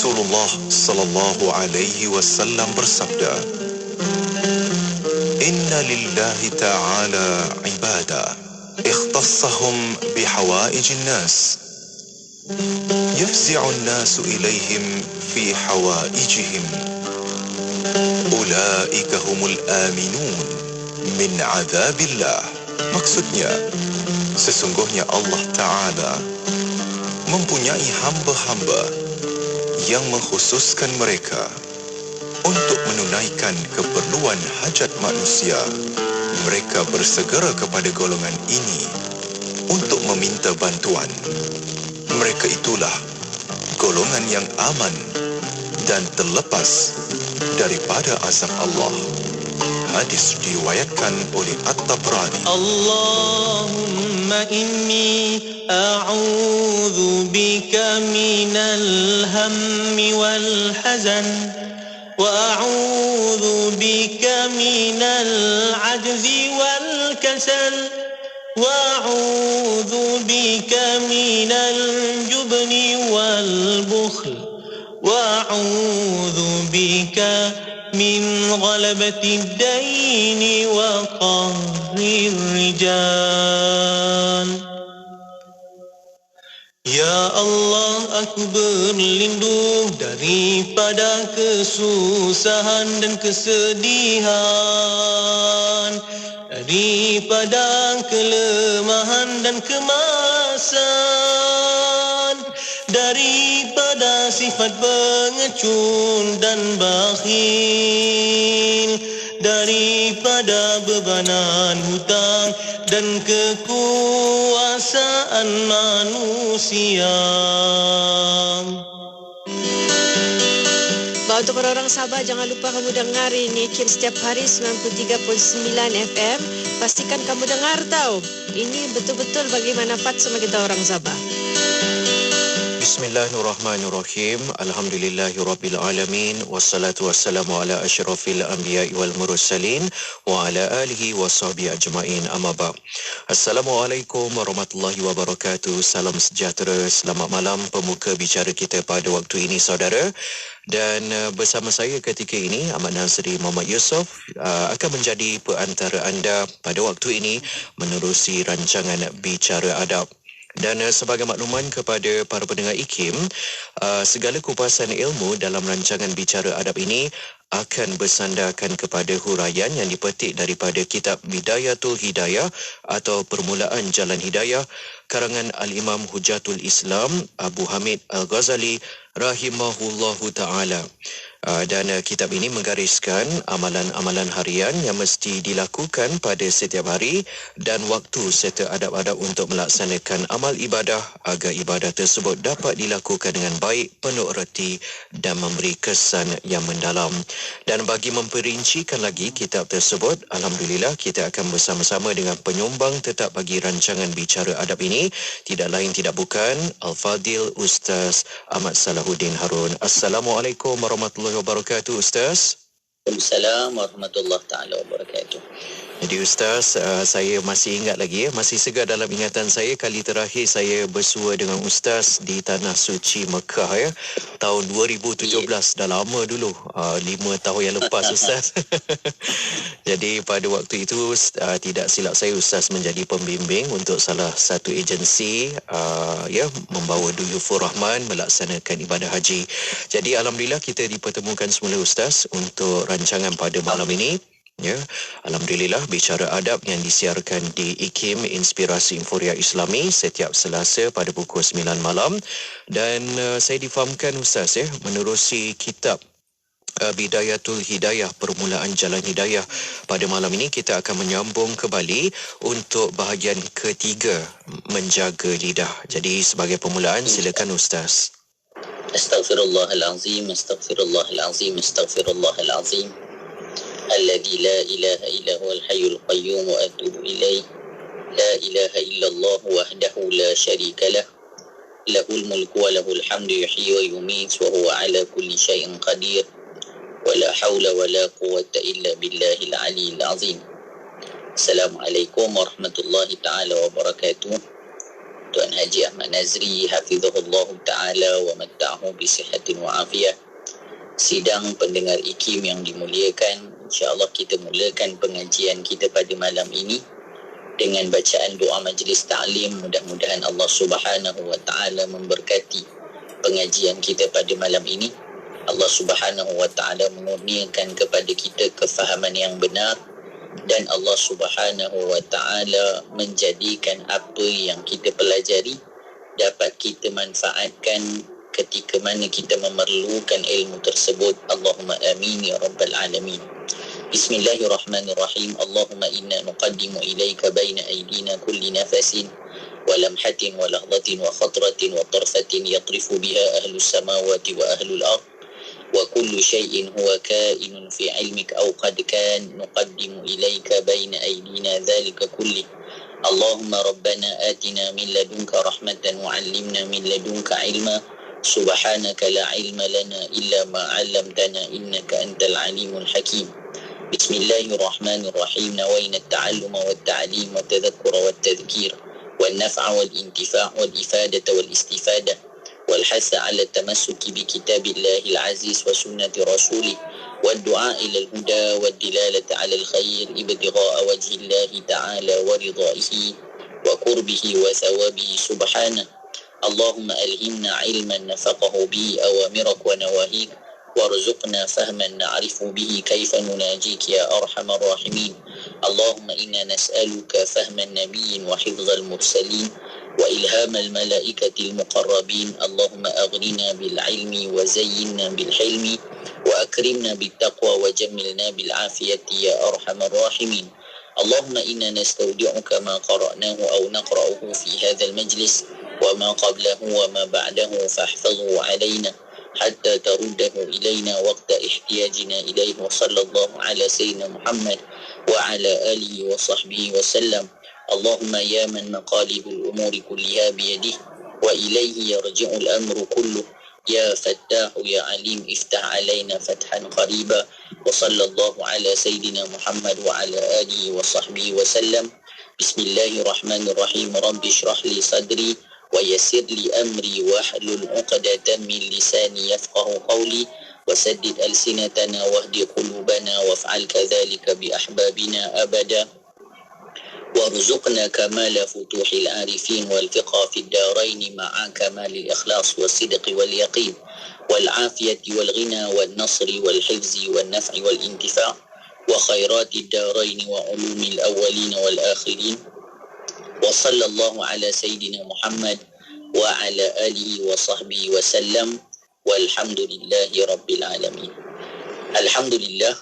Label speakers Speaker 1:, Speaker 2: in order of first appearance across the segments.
Speaker 1: Rasulullah sallallahu alaihi wasallam bersabda, "Inna lillahi ta'ala ibadah ikhtassahum bihawaijin nas. Yafzi'un nasu ilaihim fi hawaijihim. Ulaika humul aminun min azabillah." Maksudnya, sesungguhnya Allah Ta'ala mempunyai hamba-hamba yang mengkhususkan mereka untuk menunaikan keperluan hajat manusia. Mereka bersegera kepada golongan ini untuk meminta bantuan. Mereka itulah golongan yang aman dan terlepas daripada azab Allah. Hadis diriwayatkan oleh At-Tabrani.
Speaker 2: Allahumma inni a'udzu bika minal hammi wal hazan wa a'udzu bika minal ajzi wal kasal wa a'udzu bika minal jubni wal bukhl wa a'udzu bika min ghalabati daini wa qahrir rijal. Ya Allah, aku berlindung daripada kesusahan dan kesedihan, daripada kelemahan dan kemasan, daripada sifat pengecut dan bakhil, daripada bebanan hutang dan kekuasaan manusia.
Speaker 3: Untuk orang-orang Sabah, jangan lupa kamu dengar ini setiap hari 93.9 FM. Pastikan kamu dengar tahu. Ini betul-betul bagi manfaat sama kita orang Sabah.
Speaker 4: Bismillahirrahmanirrahim. Alhamdulillahirabbil alamin wassalatu wassalamu ala asyrafil anbiya'i wal mursalin wa ala alihi washabbihi ajmain. Amma ba'd. Assalamualaikum warahmatullahi wabarakatuh. Salam sejahtera, selamat malam pemuka bicara kita pada waktu ini saudara. Dan bersama saya ketika ini Ahmad Nazri Muhammad Yusof akan menjadi perantara anda pada waktu ini menerusi rancangan Bicara Adab. Dan sebagai makluman kepada para pendengar IKIM, segala kupasan ilmu dalam rancangan Bicara Adab ini akan bersandarkan kepada huraian yang dipetik daripada kitab Bidayatul Hidayah atau Permulaan Jalan Hidayah karangan Al-Imam Hujatul Islam Abu Hamid Al-Ghazali rahimahullahu ta'ala. Dan kitab ini menggariskan amalan-amalan harian yang mesti dilakukan pada setiap hari dan waktu serta adab-adab untuk melaksanakan amal ibadah agar ibadah tersebut dapat dilakukan dengan baik, penuh erti dan memberi kesan yang mendalam. Dan bagi memperincikan lagi kitab tersebut, alhamdulillah kita akan bersama-sama dengan penyumbang tetap bagi rancangan Bicara Adab ini, tidak lain tidak bukan Al-Fadil Ustaz Ahmad Salahuddin Harun. Assalamualaikum warahmatullahi wabarakatuh Ustaz.
Speaker 5: Waalaikumsalam warahmatullahi taala wabarakatuh.
Speaker 4: Jadi Ustaz, saya masih ingat lagi, masih segar dalam ingatan saya kali terakhir saya bersua dengan Ustaz di Tanah Suci Mekah tahun 2017. Dah lama dulu, 5 tahun yang lepas Ustaz. Jadi pada waktu itu tidak silap saya Ustaz menjadi pembimbing untuk salah satu agensi membawa Duyufur Rahman melaksanakan ibadah haji. Jadi alhamdulillah kita dipertemukan semula Ustaz untuk rancangan pada malam ini. Ya, alhamdulillah Bicara Adab yang disiarkan di IKIM Inspirasi Inforia Islami setiap Selasa pada pukul 9 malam. Dan saya difahamkan Ustaz menerusi kitab Bidayatul Hidayah, Permulaan Jalan Hidayah. Pada malam ini kita akan menyambung kembali untuk bahagian ketiga, menjaga lidah. Jadi sebagai permulaan silakan Ustaz.
Speaker 5: Astaghfirullahalazim, astaghfirullahalazim, astaghfirullahalazim. Alladzi la ilaha illa huwal hayyul qayyum wa atubu ilaih. La ilaha illallah wahdahu la syarika lah. Lahul mulku wa lahul hamdu yuhyi wa yumiit wa huwa ala kulli syai'in qadir. Wa la haula wa la quwwata illa billahil aliyyil azim. Assalamualaikum warahmatullahi taala wabarakatuh. Tuan Haji Ahmad Nazri hafizahullah ta'ala wa matta'ahu bisihatin wa afiyah. Sidang pendengar IKIM yang dimuliakan, insya-Allah kita mulakan pengajian kita pada malam ini dengan bacaan doa majlis ta'lim. Mudah-mudahan Allah Subhanahu wa ta'ala memberkati pengajian kita pada malam ini. Allah Subhanahu wa ta'ala mengurniakan kepada kita kefahaman yang benar, dan Allah Subhanahu wa ta'ala menjadikan apa yang kita pelajari dapat kita manfaatkan ketika mana kita memerlukan ilmu tersebut. Allahumma amin ya rabbal alamin. Bismillahirrahmanirrahim. Allahumma inna nuqaddimu ilaika baina aydina kulli nafasin wa lamhatin wa lahzatin wa khatratin wa tarfatin yatrifu biha ahlus samawati wa ahlul ard wa kullu shay'in huwa kainun fi ilmik aw qad kan nuqaddimu ilaika baina aydina dhalika kulli. Allahumma rabbana atina min ladunka rahmatan wa 'allimna min ladunka ilma. Subhanaka la ilma lana illa ma 'allamtana innaka antal alimul hakim. Bismillahirrahmanirrahim. Nawayna at-ta'alluma wat-ta'lim wa tadhakkura wat-tadhkir wan naf'a wal intifa' wal ifadata wal istifadah والحث على التمسك بكتاب الله العزيز وسنة رسوله والدعاء إلى الهدى والدلالة على الخير ابتغاء وجه الله تعالى ورضائه وقربه وثوابه سبحانه. اللهم ألهمنا علما نفقه به أوامرك ونواهيك وارزقنا فهما نعرف به كيف نناجيك يا أرحم الراحمين. اللهم إنا نسألك فهم النبي وحفظ المرسلين وإلهام الملائكة المقربين. اللهم أغننا بالعلم وزينا بالحلم وأكرمنا بالتقوى وجملنا بالعافية يا أرحم الراحمين. اللهم إنا نستودعك ما قرأناه أو نقرأه في هذا المجلس وما قبله وما بعده فاحفظه علينا حتى ترده إلينا وقت احتياجنا إليه. وصلى الله على سيدنا محمد وعلى آله وصحبه وسلم. اللهم يا من مقاليد الأمور كلها بيده وإليه يرجع الأمر كله يا فتاح يا عليم افتح علينا فتحا قريبا. وصلى الله على سيدنا محمد وعلى آله وصحبه وسلم. بسم الله الرحمن الرحيم. رب اشرح لي صدري ويسر لي أمري واحلل عقدة من لساني يفقه قولي وسدد ألسنتنا واهد قلوبنا وافعل كذلك بأحبابنا أبدا وارزقنا كمال فتوح العارفين والفقه في الدارين مع كمال الإخلاص والصدق واليقين والعافية والغنى والنصر والحفظ والنفع والانتفاع وخيرات الدارين وعلوم الأولين والآخرين. وصلى الله على سيدنا محمد وعلى آله وصحبه وسلم والحمد لله رب العالمين. الحمد لله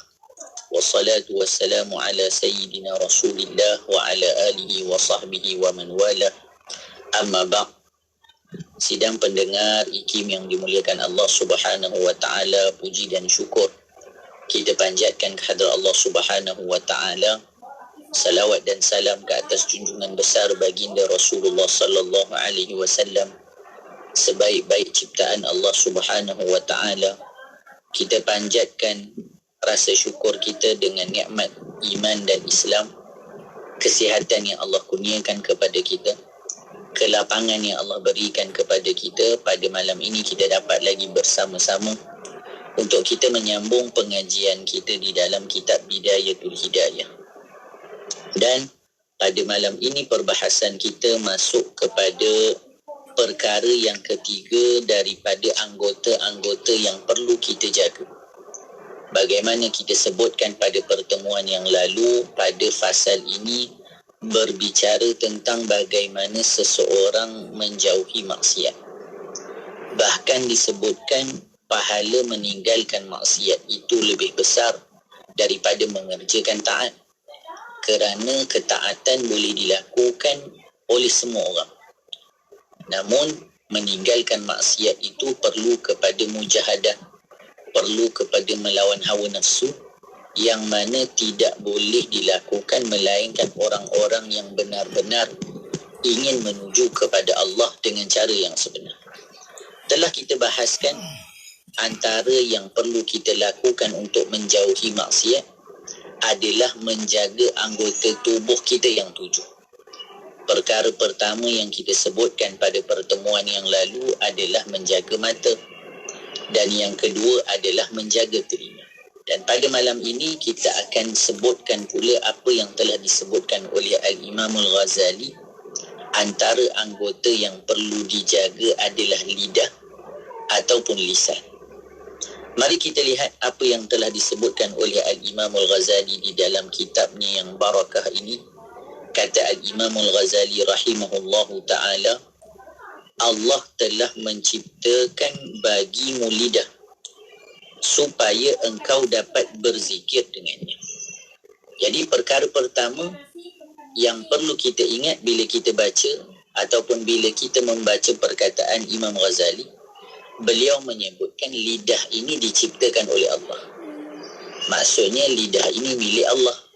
Speaker 5: wassalatu wassalamu ala sayyidina rasulillah wa ala alihi wa sahbihi wa man wala. Amma ba'd. Sidang pendengar IKIM yang dimuliakan Allah Subhanahu wa ta'ala, puji dan syukur kita panjatkan kehadrat Allah Subhanahu wa ta'ala. Salawat dan salam ke atas junjungan besar baginda Rasulullah sallallahu alaihi wasallam, sebaik-baik ciptaan Allah Subhanahu wa ta'ala. Kita panjatkan rasa syukur kita dengan nikmat iman dan Islam, kesihatan yang Allah kurniakan kepada kita, kelapangan yang Allah berikan kepada kita. Pada malam ini kita dapat lagi bersama-sama untuk kita menyambung pengajian kita di dalam kitab Bidayatul Hidayah. Dan pada malam ini perbahasan kita masuk kepada perkara yang ketiga daripada anggota-anggota yang perlu kita jaga. Bagaimana kita sebutkan pada pertemuan yang lalu, pada fasal ini berbicara tentang bagaimana seseorang menjauhi maksiat. Bahkan disebutkan pahala meninggalkan maksiat itu lebih besar daripada mengerjakan taat, kerana ketaatan boleh dilakukan oleh semua orang. Namun meninggalkan maksiat itu perlu kepada mujahadah, perlu kepada melawan hawa nafsu, yang mana tidak boleh dilakukan melainkan orang-orang yang benar-benar ingin menuju kepada Allah dengan cara yang sebenar. Telah kita bahaskan antara yang perlu kita lakukan untuk menjauhi maksiat adalah menjaga anggota tubuh kita yang 7. Perkara pertama yang kita sebutkan pada pertemuan yang lalu adalah menjaga mata. Dan yang kedua adalah menjaga telinga. Dan pada malam ini kita akan sebutkan pula apa yang telah disebutkan oleh Al-Imam Al-Ghazali. Antara anggota yang perlu dijaga adalah lidah ataupun lisan. Mari kita lihat apa yang telah disebutkan oleh Al-Imam Al-Ghazali di dalam kitabnya yang barakah ini. Kata Al-Imam Al-Ghazali rahimahullahu ta'ala, Allah telah menciptakan bagimu lidah supaya engkau dapat berzikir dengannya. Jadi perkara pertama yang perlu kita ingat bila kita baca ataupun bila kita membaca perkataan Imam Ghazali, beliau menyebutkan lidah ini diciptakan oleh Allah. Maksudnya lidah ini milik Allah.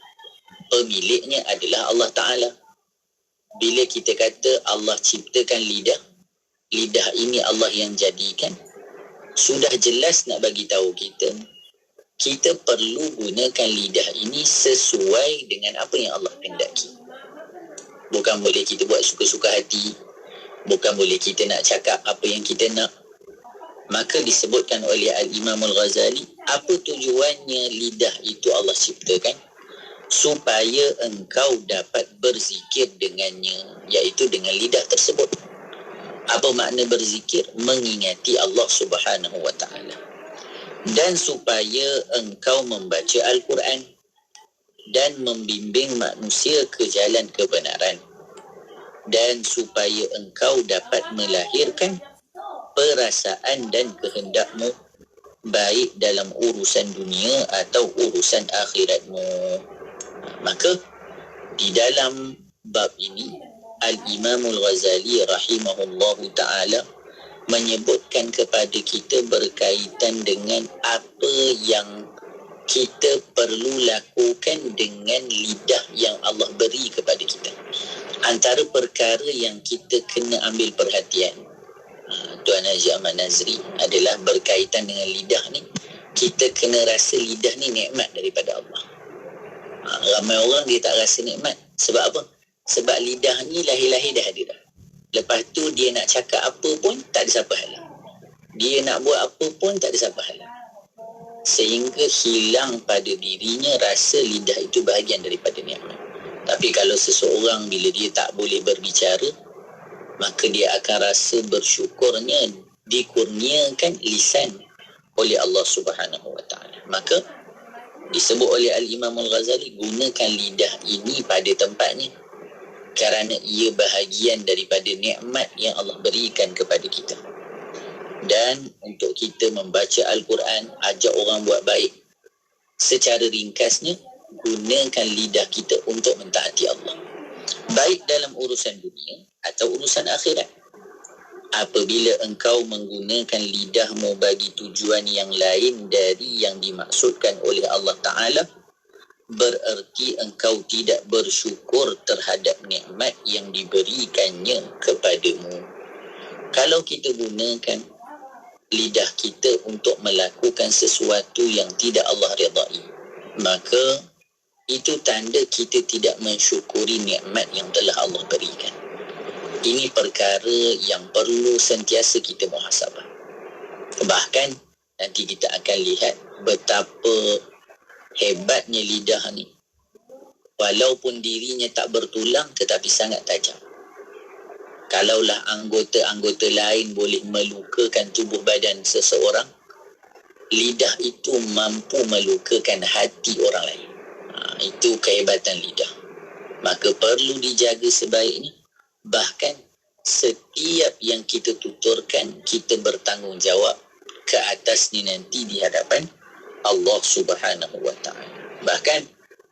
Speaker 5: Pemiliknya adalah Allah Ta'ala. Bila kita kata Allah ciptakan lidah, lidah ini Allah yang jadikan, sudah jelas nak bagi tahu kita perlu gunakan lidah ini sesuai dengan apa yang Allah kehendaki. Bukan boleh kita buat suka-suka hati, bukan boleh kita nak cakap apa yang kita nak. Maka disebutkan oleh Al-Imam Al-Ghazali, apa tujuannya lidah itu Allah ciptakan? Supaya engkau dapat berzikir dengannya, iaitu dengan lidah tersebut. Apa makna berzikir? Mengingati Allah Subhanahu wa ta'ala. Dan supaya engkau membaca Al-Quran dan membimbing manusia ke jalan kebenaran. Dan supaya engkau dapat melahirkan perasaan dan kehendakmu, baik dalam urusan dunia atau urusan akhiratmu. Maka di dalam bab ini Al-Imam Al-Ghazali rahimahullahu ta'ala menyebutkan kepada kita berkaitan dengan apa yang kita perlu lakukan dengan lidah yang Allah beri kepada kita. Antara perkara yang kita kena ambil perhatian, Tuan Haji Ahmad Nazri, adalah berkaitan dengan lidah ni. Kita kena rasa lidah ni nikmat daripada Allah. Ramai orang dia tak rasa nikmat. Sebab apa? Sebab lidah ni lahir-lahir dah ada dah. Lepas tu dia nak cakap apa pun tak ada siapa halang. Dia nak buat apa pun tak ada siapa halang. Sehingga hilang pada dirinya rasa lidah itu bahagian daripada nikmat. Tapi kalau seseorang bila dia tak boleh berbicara, maka dia akan rasa bersyukurnya dikurniakan lisan oleh Allah Subhanahu wa ta'ala. Maka disebut oleh Al-Imam Al-Ghazali, gunakan lidah ini pada tempatnya, kerana ia bahagian daripada nikmat yang Allah berikan kepada kita. Dan untuk kita membaca Al-Quran, ajak orang buat baik. Secara ringkasnya, gunakan lidah kita untuk mentaati Allah, baik dalam urusan dunia atau urusan akhirat. Apabila engkau menggunakan lidahmu bagi tujuan yang lain dari yang dimaksudkan oleh Allah Ta'ala, bererti engkau tidak bersyukur terhadap nikmat yang diberikannya kepadamu. Kalau kita gunakan lidah kita untuk melakukan sesuatu yang tidak Allah redai, maka itu tanda kita tidak mensyukuri nikmat yang telah Allah berikan. Ini perkara yang perlu sentiasa kita muhasabah. Bahkan nanti kita akan lihat betapa hebatnya lidah ni. Walaupun dirinya tak bertulang tetapi sangat tajam. Kalaulah anggota-anggota lain boleh melukakan tubuh badan seseorang, lidah itu mampu melukakan hati orang lain. Itu kehebatan lidah. Maka perlu dijaga sebaiknya. Bahkan setiap yang kita tuturkan, kita bertanggungjawab ke atasnya nanti di hadapan Allah Subhanahu wa ta'ala. Bahkan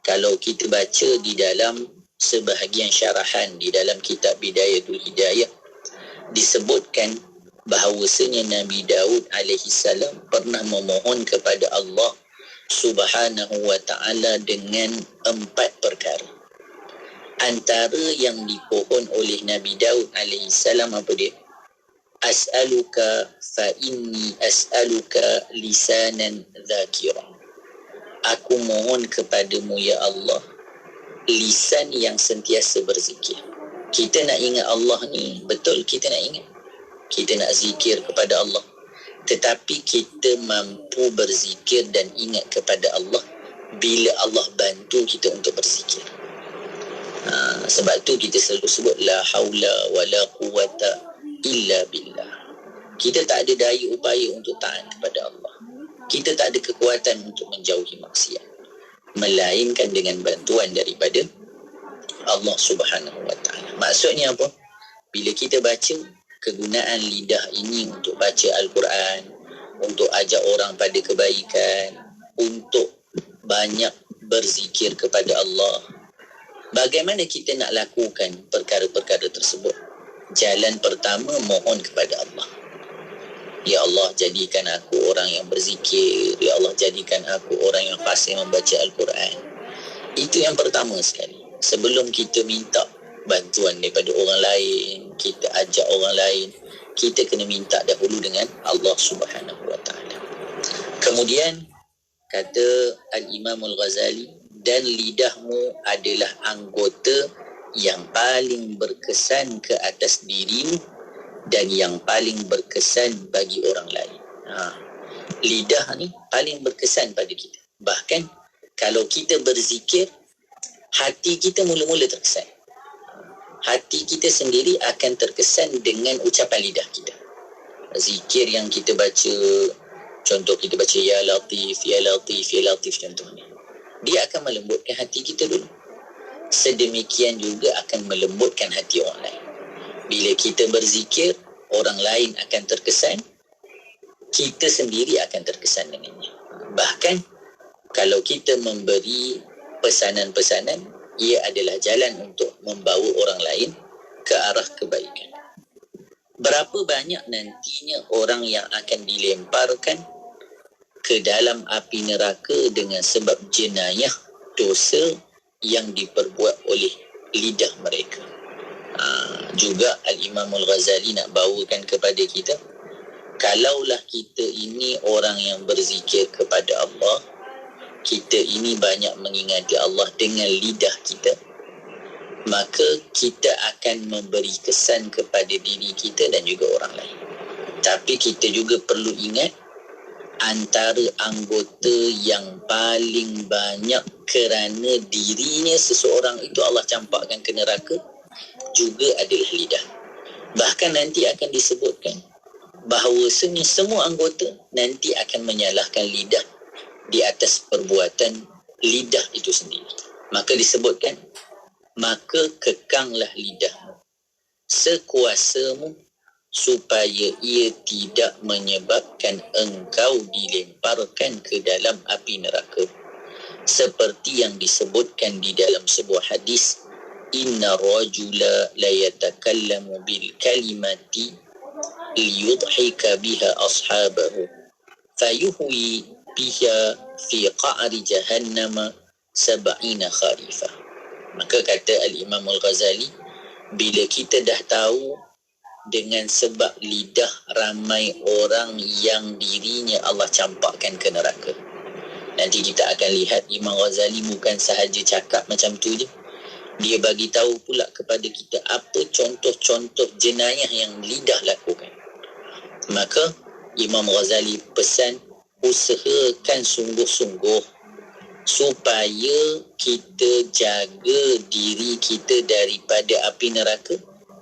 Speaker 5: kalau kita baca di dalam sebahagian syarahan di dalam kitab Bidayatul Hidayah, disebutkan bahawasanya Nabi Daud alaihi salam pernah memohon kepada Allah Subhanahu wa ta'ala dengan 4 perkara. Antara yang dipohon oleh Nabi Daud alaihi salam apa dia? As'aluka fa inni as'aluka lisanan dzakira. Aku mohon kepadamu ya Allah lisan yang sentiasa berzikir. Kita nak ingat Allah ni, betul kita nak ingat. Kita nak zikir kepada Allah. Tetapi kita mampu berzikir dan ingat kepada Allah bila Allah bantu kita untuk berzikir. Sebab tu kita selalu sebut la haula wala quwata illa billah. Kita tak ada daya upaya untuk taat kepada Allah. Kita tak ada kekuatan untuk menjauhi maksiat, melainkan dengan bantuan daripada Allah Subhanahu wa ta'ala. Maksudnya apa? Bila kita baca, kegunaan lidah ini untuk baca Al-Quran, untuk ajak orang pada kebaikan, untuk banyak berzikir kepada Allah. Bagaimana kita nak lakukan perkara-perkara tersebut? Jalan pertama, mohon kepada Allah. Ya Allah, jadikan aku orang yang berzikir. Ya Allah, jadikan aku orang yang fasih membaca Al-Quran. Itu yang pertama sekali. Sebelum kita minta bantuan daripada orang lain, kita ajak orang lain, kita kena minta dahulu dengan Allah Subhanahu wa ta'ala. Kemudian kata Al-Imam Al-Ghazali, dan lidahmu adalah anggota yang paling berkesan ke atas dirimu dan yang paling berkesan bagi orang lain. Lidah ni paling berkesan pada kita. Bahkan kalau kita berzikir, hati kita mula-mula terkesan. Hati kita sendiri akan terkesan dengan ucapan lidah kita. Zikir yang kita baca, contoh kita baca Ya Latif, Ya Latif, Ya Latif contohnya, dia akan melembutkan hati kita dulu. Sedemikian juga akan melembutkan hati orang lain. Bila kita berzikir, orang lain akan terkesan, kita sendiri akan terkesan dengannya. Bahkan kalau kita memberi pesanan-pesanan, ia adalah jalan untuk membawa orang lain ke arah kebaikan. Berapa banyak nantinya orang yang akan dilemparkan ke dalam api neraka dengan sebab jenayah dosa yang diperbuat oleh lidah mereka. Juga Al-Imam Al-Ghazali nak bawakan kepada kita, kalaulah kita ini orang yang berzikir kepada Allah, kita ini banyak mengingati Allah dengan lidah kita, maka kita akan memberi kesan kepada diri kita dan juga orang lain. Tapi kita juga perlu ingat, antara anggota yang paling banyak kerana dirinya seseorang itu Allah campakkan ke neraka juga adalah lidah. Bahkan nanti akan disebutkan bahawasanya semua anggota nanti akan menyalahkan lidah di atas perbuatan lidah itu sendiri. Maka disebutkan, maka kekanglah lidahmu sekuasamu supaya ia tidak menyebabkan engkau dilemparkan ke dalam api neraka. Seperti yang disebutkan di dalam sebuah hadis, inna rajula la yatakallamu bil kalimati liyudhika biha ashabahu fayuhwi biha fi qa'ri jahannam 70 kharifah. Maka kata Al-Imam Al-Ghazali, bila kita dah tahu dengan sebab lidah ramai orang yang dirinya Allah campakkan ke neraka, nanti kita akan lihat Imam Ghazali bukan sahaja cakap macam tu je, dia bagi tahu pula kepada kita apa contoh-contoh jenayah yang lidah lakukan. Maka Imam Ghazali pesan, usahakan sungguh-sungguh supaya kita jaga diri kita daripada api neraka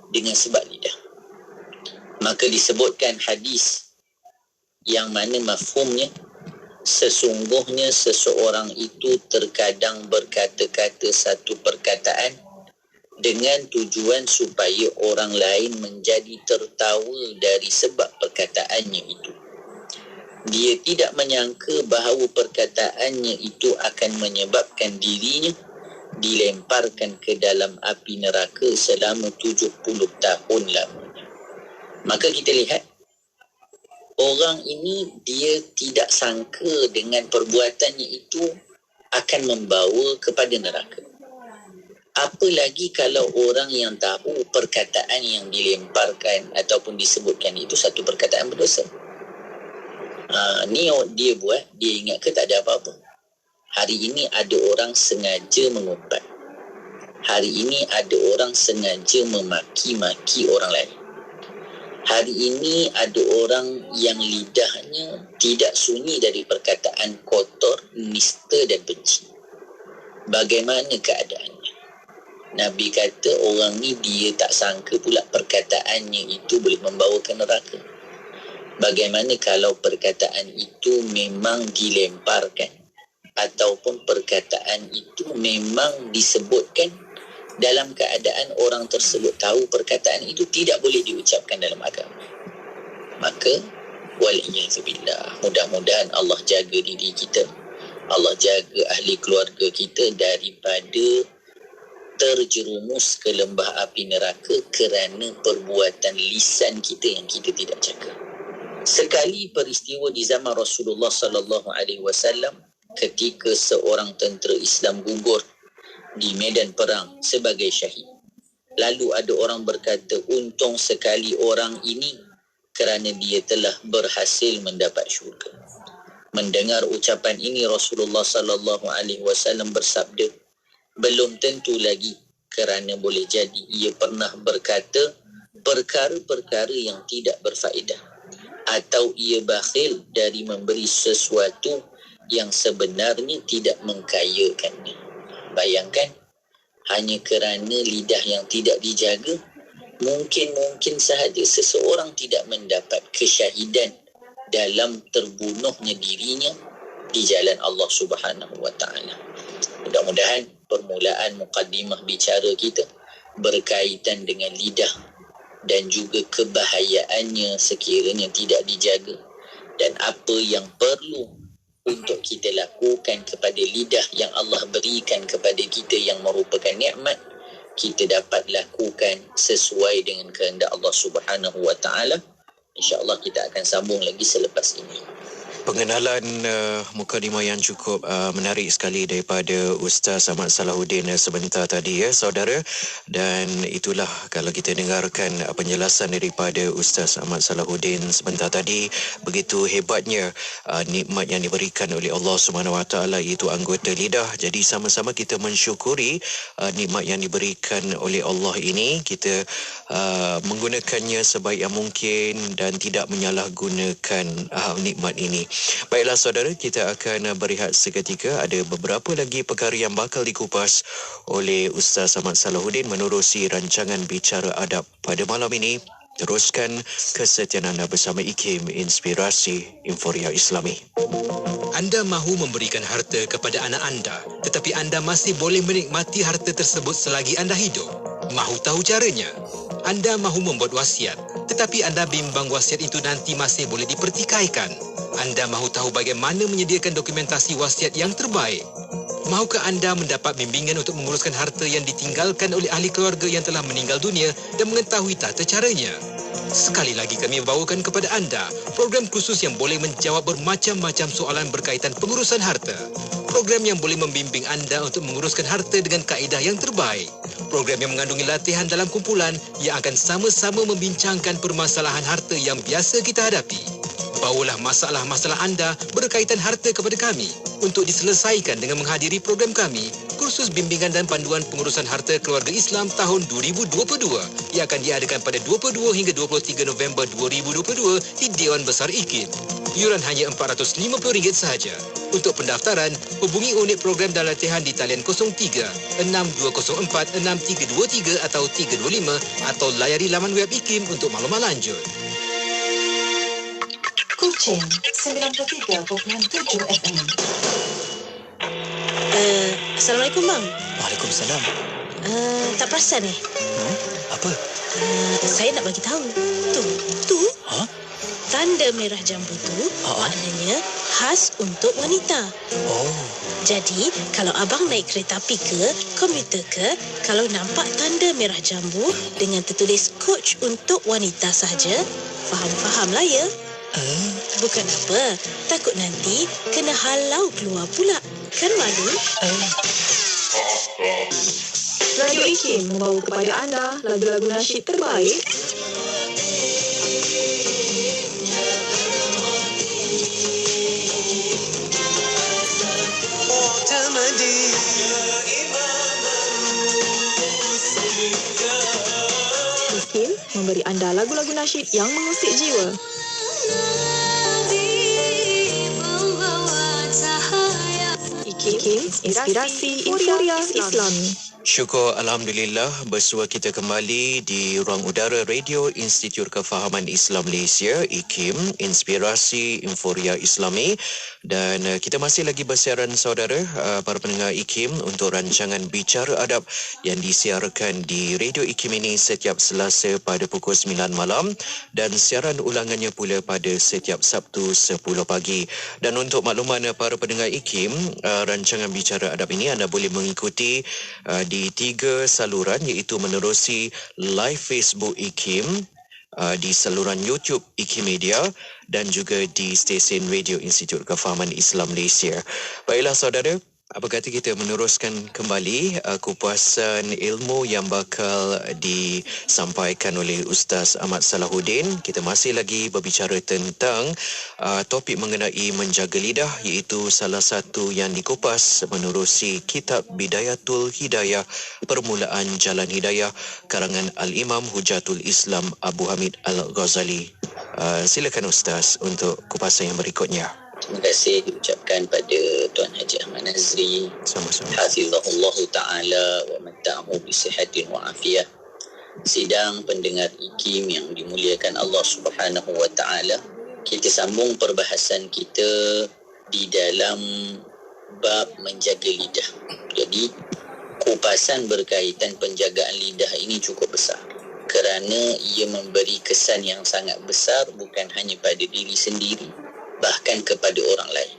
Speaker 5: dengan sebab lidah. Maka disebutkan hadis yang mana mafhumnya, sesungguhnya seseorang itu terkadang berkata-kata satu perkataan dengan tujuan supaya orang lain menjadi tertawa dari sebab perkataannya itu. Dia tidak menyangka bahawa perkataannya itu akan menyebabkan dirinya dilemparkan ke dalam api neraka selama 70 tahun lamanya. Maka kita lihat, orang ini dia tidak sangka dengan perbuatannya itu akan membawa kepada neraka. Apalagi kalau orang yang tahu perkataan yang dilemparkan ataupun disebutkan itu satu perkataan berdosa. Ni dia buat, dia ingat ke tak ada apa-apa. Hari ini ada orang sengaja mengumpat. Hari ini ada orang sengaja memaki-maki orang lain. Hari ini ada orang yang lidahnya tidak sunyi dari perkataan kotor, nista dan benci. Bagaimana keadaannya? Nabi kata orang ni dia tak sangka pula perkataannya itu boleh membawa ke neraka. Bagaimana kalau perkataan itu memang dilemparkan ataupun perkataan itu memang disebutkan dalam keadaan orang tersebut tahu perkataan itu tidak boleh diucapkan dalam agama. Maka waliyahzubillah, mudah-mudahan Allah jaga diri kita, Allah jaga ahli keluarga kita daripada terjerumus ke lembah api neraka kerana perbuatan lisan kita yang kita tidak jaga. Sekali peristiwa di zaman Rasulullah sallallahu alaihi wasallam ketika seorang tentera Islam gugur di medan perang sebagai syahid. Lalu ada orang berkata, untung sekali orang ini kerana dia telah berhasil mendapat syurga. Mendengar ucapan ini Rasulullah sallallahu alaihi wasallam bersabda, belum tentu lagi kerana boleh jadi ia pernah berkata perkara-perkara yang tidak berfaedah atau ia bakhil dari memberi sesuatu yang sebenarnya tidak mengkayakannya. Bayangkan, hanya kerana lidah yang tidak dijaga, mungkin sahaja seseorang tidak mendapat kesyahidan dalam terbunuhnya dirinya di jalan Allah Subhanahu wa taala. Mudah-mudahan permulaan mukaddimah bicara kita berkaitan dengan lidah dan juga kebahayaannya sekiranya tidak dijaga, dan apa yang perlu untuk kita lakukan kepada lidah yang Allah berikan kepada kita yang merupakan nikmat, kita dapat lakukan sesuai dengan kehendak Allah Subhanahu wa taala. InsyaAllah kita akan sambung lagi selepas ini.
Speaker 4: Pengenalan mukadimah yang cukup menarik sekali daripada Ustaz Ahmad Salahuddin sebentar tadi, ya saudara. Dan itulah kalau kita dengarkan penjelasan daripada Ustaz Ahmad Salahuddin sebentar tadi, begitu hebatnya nikmat yang diberikan oleh Allah Subhanahu Wa Taala, iaitu anggota lidah. Jadi sama-sama kita mensyukuri nikmat yang diberikan oleh Allah ini, kita menggunakannya sebaik yang mungkin dan tidak menyalahgunakan nikmat ini. Baiklah saudara, kita akan berehat seketika. Ada beberapa lagi perkara yang bakal dikupas oleh Ustaz Ahmad Salahuddin menerusi rancangan Bicara Adab pada malam ini. Teruskan kesetiaan anda bersama IKIM Inspirasi Inforia Islami.
Speaker 6: Anda mahu memberikan harta kepada anak anda, tetapi anda masih boleh menikmati harta tersebut selagi anda hidup. Mahu tahu caranya? Anda mahu membuat wasiat, tetapi anda bimbang wasiat itu nanti masih boleh dipertikaikan. Anda mahu tahu bagaimana menyediakan dokumentasi wasiat yang terbaik? Mahukah anda mendapat bimbingan untuk menguruskan harta yang ditinggalkan oleh ahli keluarga yang telah meninggal dunia dan mengetahui tata caranya? Sekali lagi kami membawakan kepada anda program khusus yang boleh menjawab bermacam-macam soalan berkaitan pengurusan harta. Program yang boleh membimbing anda untuk menguruskan harta dengan kaedah yang terbaik. Program yang mengandungi latihan dalam kumpulan yang akan sama-sama membincangkan permasalahan harta yang biasa kita hadapi. Bawalah masalah-masalah anda berkaitan harta kepada kami untuk diselesaikan dengan menghadiri program kami, kursus bimbingan dan panduan pengurusan harta keluarga Islam tahun 2022 yang akan diadakan pada 22 hingga 23 November 2022 di Dewan Besar IKIM. Yuran hanya RM450 sahaja. Untuk pendaftaran, hubungi unit program dan latihan di talian 03-6204-6323 atau 325 atau layari laman web IKIM untuk maklumat lanjut.
Speaker 7: Kuching 93.7 FM.
Speaker 3: Assalamualaikum bang.
Speaker 2: Waalaikumsalam.
Speaker 3: Tak perasan
Speaker 2: Apa?
Speaker 3: saya nak bagi tahu. Tu
Speaker 2: Ha?
Speaker 3: tanda merah jambu tu maknanya khas untuk wanita.
Speaker 2: Oh.
Speaker 3: Jadi kalau abang naik kereta api ke komuter ke, kalau nampak tanda merah jambu dengan tertulis coach untuk wanita sahaja, faham-fahamlah ya. Bukan apa, takut nanti kena halau keluar pula. Kan malu?
Speaker 7: Radio IKIM membawa kepada anda lagu-lagu nasyid terbaik. memberi anda lagu-lagu nasyid yang mengusik jiwa. IKIM, Inspirasi Euforia Islami.
Speaker 4: Syukur Alhamdulillah bersua kita kembali di ruang udara Radio Institut Kefahaman Islam Malaysia, IKIM, Inspirasi Euforia Islami. Dan kita masih lagi bersiaran saudara, para pendengar IKIM, untuk rancangan Bicara Adab yang disiarkan di Radio IKIM ini setiap Selasa pada pukul 9 malam dan siaran ulangannya pula pada setiap Sabtu 10 pagi. Dan untuk makluman para pendengar IKIM, rancangan Bicara Adab ini anda boleh mengikuti di 3 saluran, iaitu menerusi live Facebook IKIM, di saluran YouTube IKIM Media dan juga di stesen Radio Institut Kefahaman Islam Malaysia. Baiklah saudara, apa kata kita meneruskan kembali kupasan ilmu yang bakal disampaikan oleh Ustaz Ahmad Salahuddin. Kita masih lagi berbicara tentang topik mengenai menjaga lidah, iaitu salah satu yang dikupas menerusi kitab Bidayatul Hidayah, Permulaan Jalan Hidayah, karangan Al-Imam Hujatul Islam Abu Hamid Al-Ghazali. Silakan Ustaz untuk kupasan yang berikutnya.
Speaker 5: Terima kasih diucapkan pada Tuan Haji Ahmad Nazri.
Speaker 4: Sama-sama.
Speaker 5: Hafizahullah ta'ala wa matta'ahu bisihatin wa afiyah. Sidang pendengar IKIM yang dimuliakan Allah Subhanahu wa ta'ala. Kita sambung perbahasan kita di dalam bab menjaga lidah. Jadi kupasan berkaitan penjagaan lidah ini cukup besar, kerana ia memberi kesan yang sangat besar bukan hanya pada diri sendiri, bahkan kepada orang lain.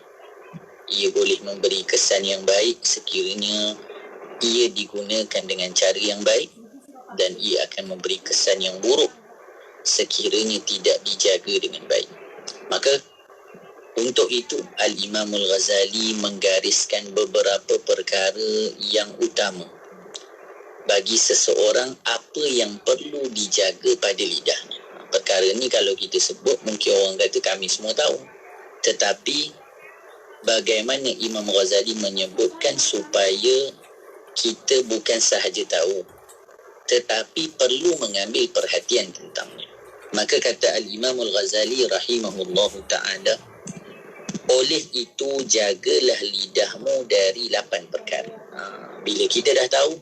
Speaker 5: Ia boleh memberi kesan yang baik sekiranya ia digunakan dengan cara yang baik, dan ia akan memberi kesan yang buruk sekiranya tidak dijaga dengan baik. Maka untuk itu Al-Imam Al-Ghazali menggariskan beberapa perkara yang utama bagi seseorang, apa yang perlu dijaga pada lidahnya. Perkara ni kalau kita sebut mungkin orang kata kami semua tahu. Tetapi bagaimana Imam Ghazali menyebutkan supaya kita bukan sahaja tahu, tetapi perlu mengambil perhatian tentangnya. Maka kata Al-Imam Al-Ghazali rahimahullahu ta'ala, oleh itu jagalah lidahmu dari 8 perkara. Bila kita dah tahu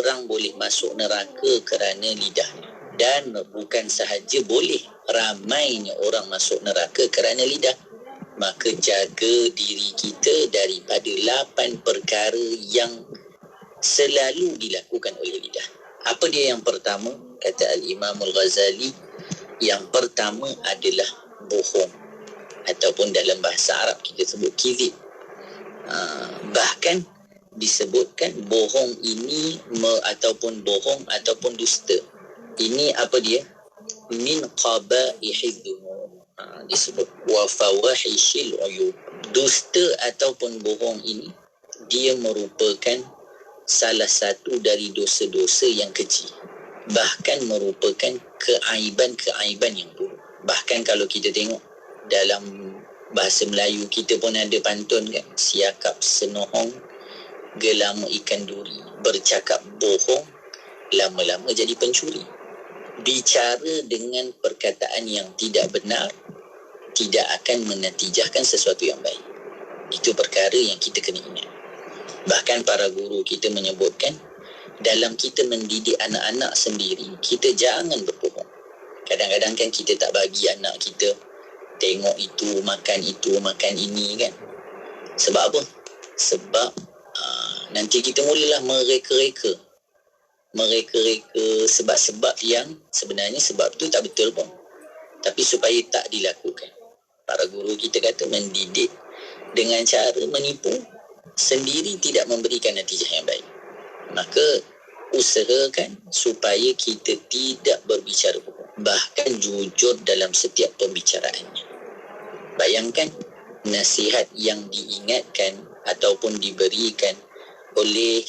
Speaker 5: orang boleh masuk neraka kerana lidahnya, dan bukan sahaja boleh, ramainya orang masuk neraka kerana lidah, maka jaga diri kita daripada 8 perkara yang selalu dilakukan oleh lidah. Apa dia yang pertama? Kata Al-Imam Al-Ghazali, yang pertama adalah bohong, ataupun dalam bahasa Arab kita sebut kizib. Bahkan disebutkan bohong ini ataupun bohong ataupun dusta ini apa dia? Min qaba'ihid dzunub. Disebut wa fawahishil uyub. Dusta ataupun bohong ini dia merupakan salah satu dari dosa-dosa yang kecil, bahkan merupakan keaiban-keaiban yang buruk. Bahkan kalau kita tengok dalam bahasa Melayu kita pun ada pantun kan, siakap senohong gelama ikan duri, bercakap bohong lama-lama jadi pencuri. Bicara dengan perkataan yang tidak benar tidak akan menatijahkan sesuatu yang baik. Itu perkara yang kita kena ingat. Bahkan para guru kita menyebutkan, dalam kita mendidik anak-anak sendiri, kita jangan berbohong. Kadang-kadang kan kita tak bagi anak kita tengok itu, makan ini kan. Sebab apa? Sebab nanti kita mulalah mereka-reka sebab-sebab yang sebenarnya sebab tu tak betul pun, tapi supaya tak dilakukan. Para guru kita kata mendidik dengan cara menipu sendiri tidak memberikan natijah yang baik. Maka usahakan supaya kita tidak berbicara bohong, bahkan jujur dalam setiap pembicaraannya. Bayangkan nasihat yang diingatkan ataupun diberikan oleh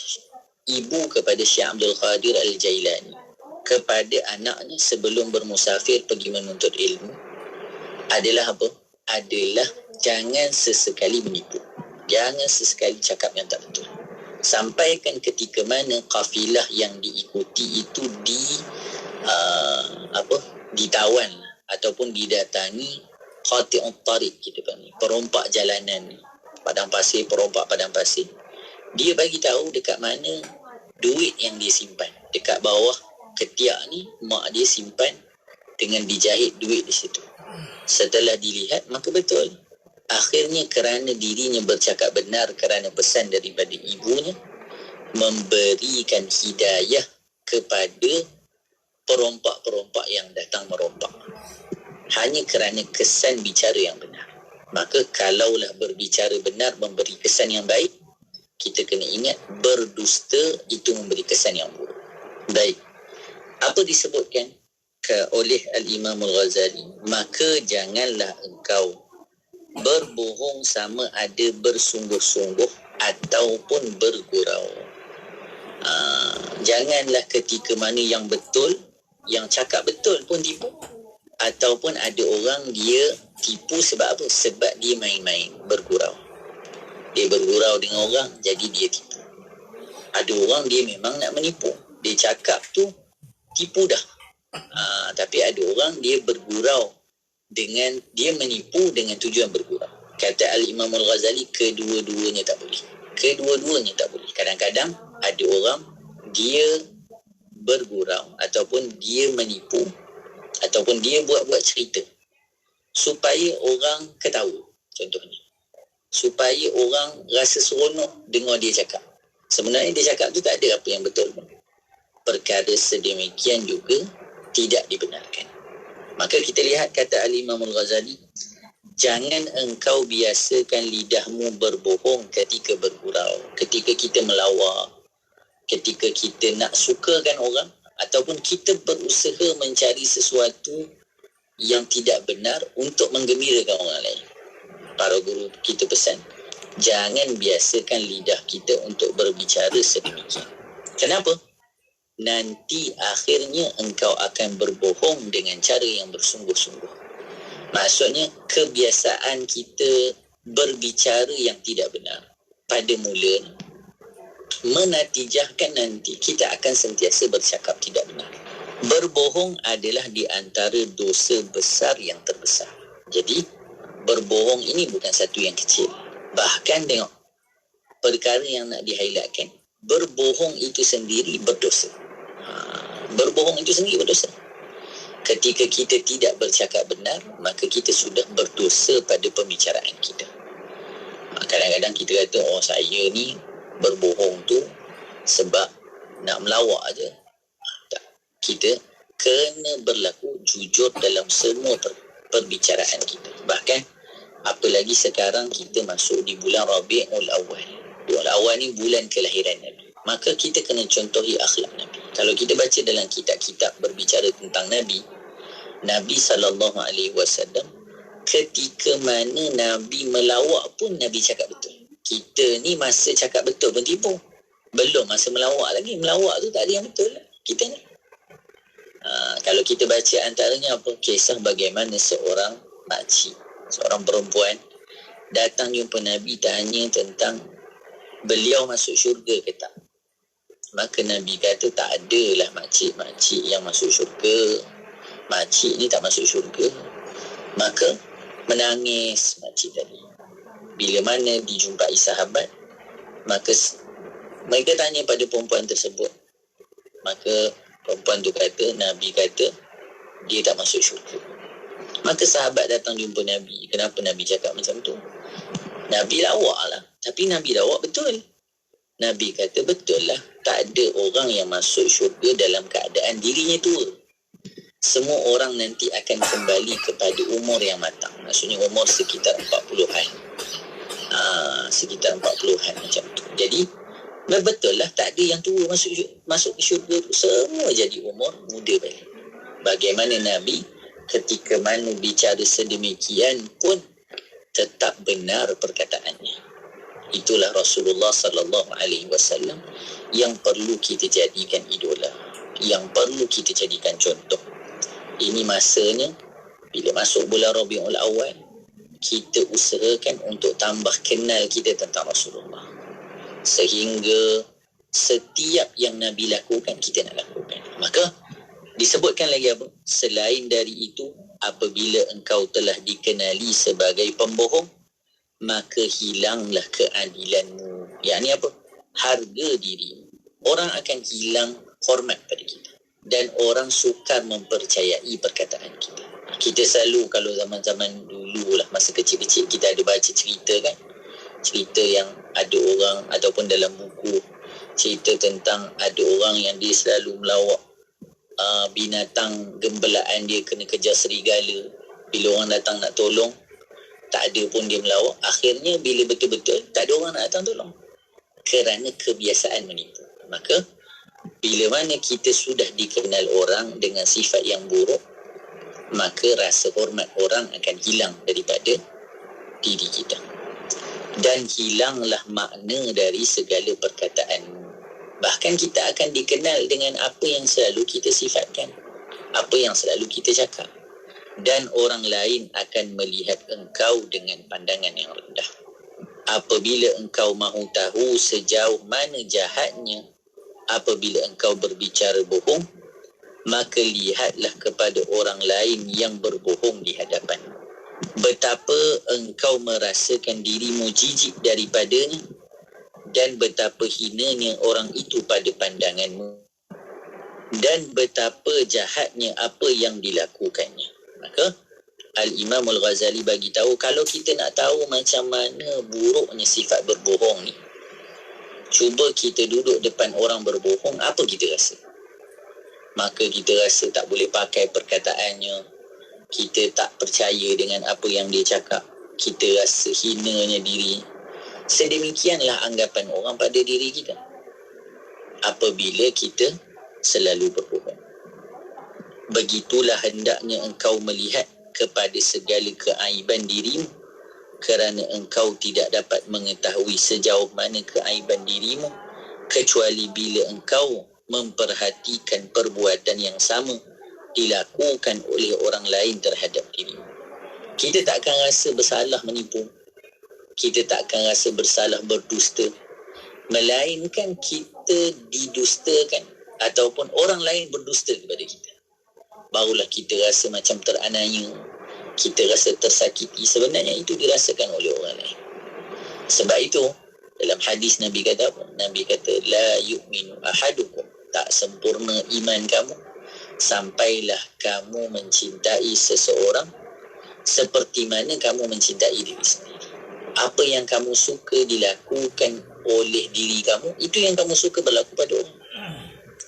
Speaker 5: ibu kepada Syekh Abdul Qadir Al-Jailani kepada anaknya sebelum bermusafir pergi menuntut ilmu adalah apa? Adalah jangan sesekali menipu, jangan sesekali cakap yang tak betul. Sampaikan ketika mana kafilah yang diikuti itu ditawan ataupun didatangi qati'ut tariq, kita panggil perompak jalanan, padang pasir, perompak padang pasir. Dia bagi tahu dekat mana duit yang dia simpan. Dekat bawah ketiak ni mak dia simpan dengan dijahit duit di situ. Setelah dilihat, maka betul. Akhirnya kerana dirinya bercakap benar, kerana pesan daripada ibunya, memberikan hidayah kepada perompak-perompak yang datang merompak. Hanya kerana kesan bicara yang benar. Maka kalaulah berbicara benar memberi kesan yang baik, kita kena ingat berdusta itu memberi kesan yang buruk. Baik. Apa disebutkan oleh Al-Imam Al-Ghazali? Maka janganlah engkau berbohong sama ada bersungguh-sungguh ataupun bergurau. Janganlah ketika mana yang betul, yang cakap betul pun tipu. Ataupun ada orang dia tipu sebab apa? Sebab dia main-main, bergurau. Dia bergurau dengan orang, jadi dia tipu. Ada orang dia memang nak menipu. Dia cakap tu tipu dah. Tapi ada orang dia bergurau dengan, dia menipu dengan tujuan bergurau. Kata Al-Imam Al-Ghazali, kedua-duanya tak boleh. Kedua-duanya tak boleh. Kadang-kadang ada orang dia bergurau ataupun dia menipu ataupun dia buat-buat cerita supaya orang ketawa, contohnya. Supaya orang rasa seronok dengar dia cakap. Sebenarnya dia cakap tu tak ada apa yang betul pun. Perkara sedemikian juga tidak dibenarkan. Maka kita lihat kata Al-Imam Al-Ghazali, jangan engkau biasakan lidahmu berbohong ketika bergurau, ketika kita melawak, ketika kita nak sukakan orang, ataupun kita berusaha mencari sesuatu yang tidak benar untuk menggembirakan orang lain. Para guru kita pesan, jangan biasakan lidah kita untuk berbicara sedemikian. Kenapa? Nanti akhirnya engkau akan berbohong dengan cara yang bersungguh-sungguh. Maksudnya, kebiasaan kita berbicara yang tidak benar pada mulanya menatijahkan nanti kita akan sentiasa bercakap tidak benar. Berbohong adalah di antara dosa besar yang terbesar. Jadi, berbohong ini bukan satu yang kecil. Bahkan tengok, perkara yang nak di-highlightkan, berbohong itu sendiri berdosa. Berbohong itu sendiri berdosa. Ketika kita tidak bercakap benar, maka kita sudah berdosa pada pembicaraan kita. Kadang-kadang kita kata, oh saya ni berbohong tu sebab nak melawak aja. Tak. Kita kena berlaku jujur dalam semua perbicaraan kita. Bahkan apalagi sekarang kita masuk di bulan Rabiul Awal. Rabiul Awal ni bulan kelahiran Nabi. Maka kita kena contohi akhlak Nabi. Kalau kita baca dalam kitab-kitab berbicara tentang Nabi, Nabi SAW ketika mana Nabi melawak pun Nabi cakap betul. Kita ni masa cakap betul pun tipu. Belum masa melawak lagi. Melawak tu tak ada yang betul lah. Kita ni. Kalau kita baca antaranya apa? Kisah bagaimana seorang makcik, seorang perempuan datang jumpa Nabi, tanya tentang beliau masuk syurga ke tak. Maka Nabi kata tak adalah makcik-makcik yang masuk syurga. Makcik ni tak masuk syurga. Maka menangis makcik tadi. Bila mana dijumpai sahabat, maka mereka tanya pada perempuan tersebut. Maka perempuan tu kata, Nabi kata dia tak masuk syurga. Maka sahabat datang jumpa Nabi. Kenapa Nabi cakap macam tu? Nabi lawak lah. Tapi Nabi lawak betul. Nabi kata betul lah. Tak ada orang yang masuk syurga dalam keadaan dirinya tua. Semua orang nanti akan kembali kepada umur yang matang. Maksudnya umur sekitar 40-an. Sekitar 40-an macam tu. Jadi betul lah, tak ada yang tua masuk ke syurga tu. Semua jadi umur muda balik. Bagaimana Nabi ketika mana bicara sedemikian pun tetap benar perkataannya. Itulah Rasulullah SAW yang perlu kita jadikan idola, yang perlu kita jadikan contoh. Ini masanya bila masuk bulan Rabiul Awal, kita usahakan untuk tambah kenal kita tentang Rasulullah. Sehingga setiap yang Nabi lakukan, kita nak lakukan. Maka Disebutkan lagi apa? Selain dari itu, apabila engkau telah dikenali sebagai pembohong, maka hilanglah keadilanmu. Yakni apa? Harga dirimu. Orang akan hilang hormat pada kita. Dan orang sukar mempercayai perkataan kita. Kita selalu, kalau zaman-zaman dulu lah, masa kecil-kecil, kita ada baca cerita kan. Cerita yang ada orang ataupun dalam buku, cerita tentang ada orang yang dia selalu melawak binatang gembelaan dia kena kejar serigala. Bila orang datang nak tolong, tak ada pun dia melawak. Akhirnya bila betul-betul tak ada orang nak datang tolong, kerana kebiasaan menipu. Maka bila mana kita sudah dikenal orang dengan sifat yang buruk, maka rasa hormat orang akan hilang daripada diri kita. Dan hilanglah makna dari segala perkataan. Bahkan kita akan dikenal dengan apa yang selalu kita sifatkan, apa yang selalu kita cakap. Dan orang lain akan melihat engkau dengan pandangan yang rendah. Apabila engkau mahu tahu sejauh mana jahatnya apabila engkau berbicara bohong, maka lihatlah kepada orang lain yang berbohong di hadapan. Betapa engkau merasakan dirimu jijik daripadanya, dan betapa hinanya orang itu pada pandanganmu, dan betapa jahatnya apa yang dilakukannya. Maka Al-Imam Al-Ghazali bagi tahu, kalau kita nak tahu macam mana buruknya sifat berbohong ni, cuba kita duduk depan orang berbohong, apa kita rasa? Maka kita rasa tak boleh pakai perkataannya, kita tak percaya dengan apa yang dia cakap, kita rasa hinanya diri. Sedemikianlah anggapan orang pada diri kita apabila kita selalu berbohong. Begitulah hendaknya engkau melihat kepada segala keaiban dirimu, kerana engkau tidak dapat mengetahui sejauh mana keaiban dirimu kecuali bila engkau memperhatikan perbuatan yang sama dilakukan oleh orang lain terhadap dirimu. Kita tak akan rasa bersalah menipu, kita tak akan rasa bersalah berdusta, melainkan kita didustakan ataupun orang lain berdusta kepada kita, barulah kita rasa macam teranaya, kita rasa tersakiti. Sebenarnya itu dirasakan oleh orang lain. Sebab itu dalam hadis Nabi kata apa? Nabi kata, la yu'minu ahadukum, tak sempurna iman kamu sampailah kamu mencintai seseorang seperti mana kamu mencintai diri sendiri. Apa yang kamu suka dilakukan oleh diri kamu, itu yang kamu suka berlaku pada orang.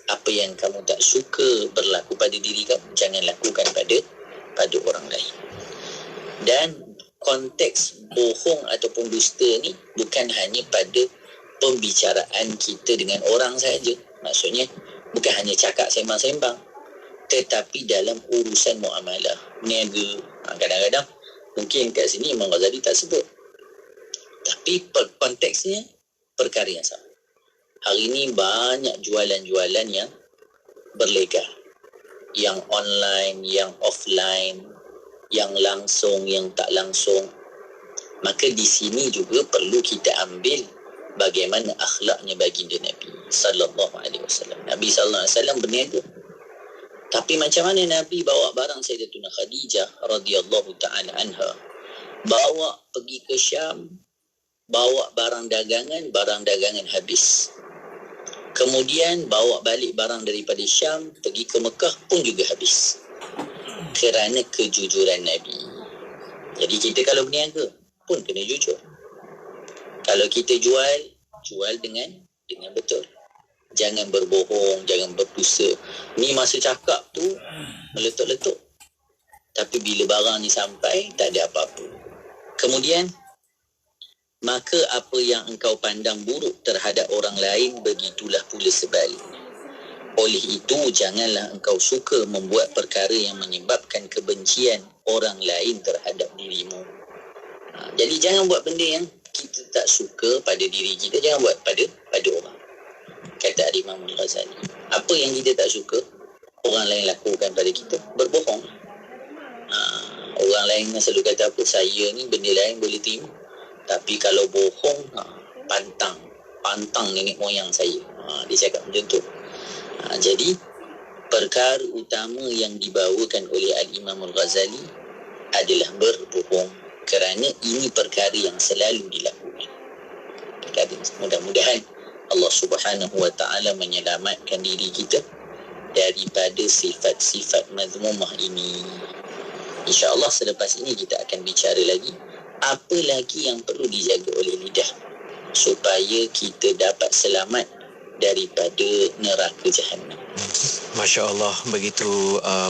Speaker 5: Apa yang kamu tak suka berlaku pada diri kamu, jangan lakukan pada orang lain. Dan konteks bohong ataupun dusta ni bukan hanya pada pembicaraan kita dengan orang saja. Maksudnya bukan hanya cakap sembang-sembang, tetapi dalam urusan muamalah, niaga. Kadang-kadang mungkin kat sini Imam Ghazali tak sebut, tapi konteksnya perkara yang sama. Hari ini banyak jualan-jualan yang berlegal, yang online, yang offline, yang langsung, yang tak langsung. Maka di sini juga perlu kita ambil bagaimana akhlaknya baginda Nabi sallallahu alaihi wasallam. Nabi sallallahu alaihi wasallam berniaga. Tapi macam mana Nabi bawa barang Sayyidatuna Khadijah radhiyallahu taala anha, bawa pergi ke Syam, bawa barang dagangan habis. Kemudian bawa balik barang daripada Syam, pergi ke Mekah pun juga habis. Kerana kejujuran Nabi. Jadi kita kalau berniaga pun kena jujur. Kalau kita jual dengan betul. Jangan berbohong, jangan berdusta. Ni masa cakap tu meletup-letup, tapi bila barang ni sampai tak ada apa-apa. Kemudian maka apa yang engkau pandang buruk terhadap orang lain, begitulah pula sebaliknya. Oleh itu janganlah engkau suka membuat perkara yang menyebabkan kebencian orang lain terhadap dirimu. Jadi jangan buat benda yang kita tak suka pada diri kita, jangan buat pada orang. Kata Imam Al-Ghazali, apa yang kita tak suka orang lain lakukan pada kita, berbohong. Orang lain selalu kata apa, saya ni benda lain boleh terima, tapi kalau bohong, pantang nenek moyang saya. Dia cakap macam tu. Jadi perkara utama yang dibawakan oleh Al-Imam Al-Ghazali adalah berbohong, kerana ini perkara yang selalu dilakukan. Mudah-mudahan Allah Subhanahu wa taala menyelamatkan diri kita daripada sifat-sifat mazmumah ini. InsyaAllah selepas ini kita akan bicara lagi apa lagi yang perlu dijaga oleh lidah supaya kita dapat selamat daripada neraka Jahannam.
Speaker 4: Masya Allah, begitu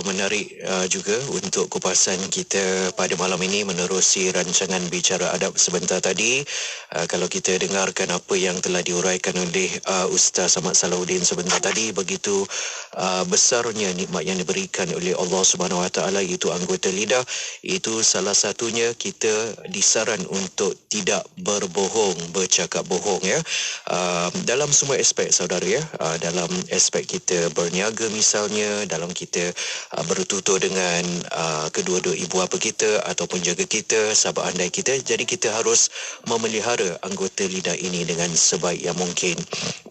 Speaker 4: menarik juga untuk kupasan kita pada malam ini menerusi rancangan Bicara Adab sebentar tadi. Kalau kita dengarkan apa yang telah diuraikan oleh Ustaz Ahmad Salahuddin sebentar tadi, begitu besarnya nikmat yang diberikan oleh Allah Subhanahu Wa Taala, iaitu anggota lidah. Itu salah satunya kita disaran untuk tidak berbohong, bercakap bohong, ya. Dalam semua aspek, saudara, ya. Dalam aspek kita berniaga misalnya, dalam kita bertutur dengan kedua-dua ibu bapa kita ataupun jaga kita, sahabat andai kita. Jadi kita harus memelihara anggota lidah ini dengan sebaik yang mungkin.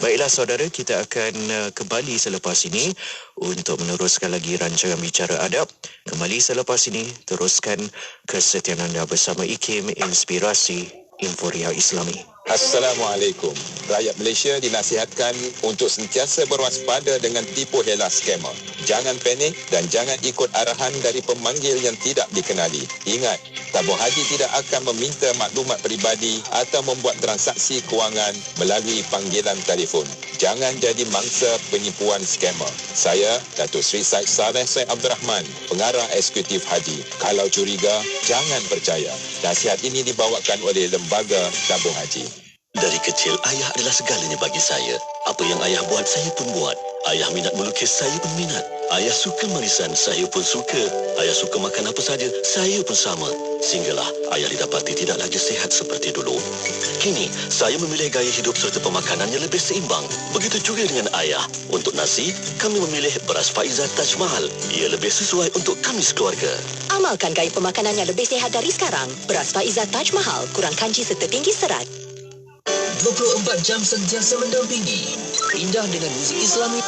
Speaker 4: Baiklah saudara, kita akan kembali selepas ini untuk meneruskan lagi rancangan Bicara Adab. Kembali selepas ini, teruskan kesetiaan anda bersama IKIM, Inspirasi Inforia Islami.
Speaker 8: Assalamualaikum. Rakyat Malaysia dinasihatkan untuk sentiasa berwaspada dengan tipu hela skamer. Jangan panik dan jangan ikut arahan dari pemanggil yang tidak dikenali. Ingat, tabung haji tidak akan meminta maklumat peribadi atau membuat transaksi kewangan melalui panggilan telefon. Jangan jadi mangsa penipuan skamer. Saya, Datuk Seri Said Saleh Said Abdul Rahman, Pengarah Eksekutif Haji. Kalau curiga, jangan percaya. Nasihat ini dibawakan oleh Lembaga Tabung Haji.
Speaker 9: Dari kecil, ayah adalah segalanya bagi saya. Apa yang ayah buat, saya pun buat. Ayah minat melukis, saya pun minat. Ayah suka marisan, saya pun suka. Ayah suka makan apa saja, saya pun sama. Sehinggalah ayah didapati tidak lagi sihat seperti dulu. Kini, saya memilih gaya hidup serta pemakanan yang lebih seimbang. Begitu juga dengan ayah. Untuk nasi, kami memilih beras Faizah Taj Mahal. Ia lebih sesuai untuk kami sekeluarga.
Speaker 10: Amalkan gaya pemakanan yang lebih sihat dari sekarang. Beras Faizah Taj Mahal, kurang kanji serta tinggi serat.
Speaker 6: 24 jam sentiasa mendampingi. Indah dengan muzik Islami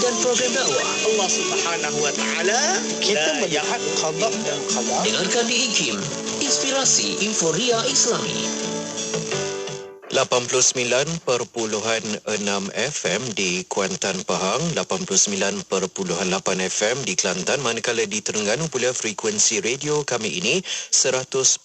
Speaker 6: dan program dakwah.
Speaker 2: Allah Subhanahu Wa Taala kita melihat qada dan qadar.
Speaker 6: Dengarkan di IKIM, Inspirasi Inforia Islami. 89.6 FM di Kuantan Pahang, 89.8 FM di Kelantan, manakala di Terengganu pula frekuensi radio kami ini 100.2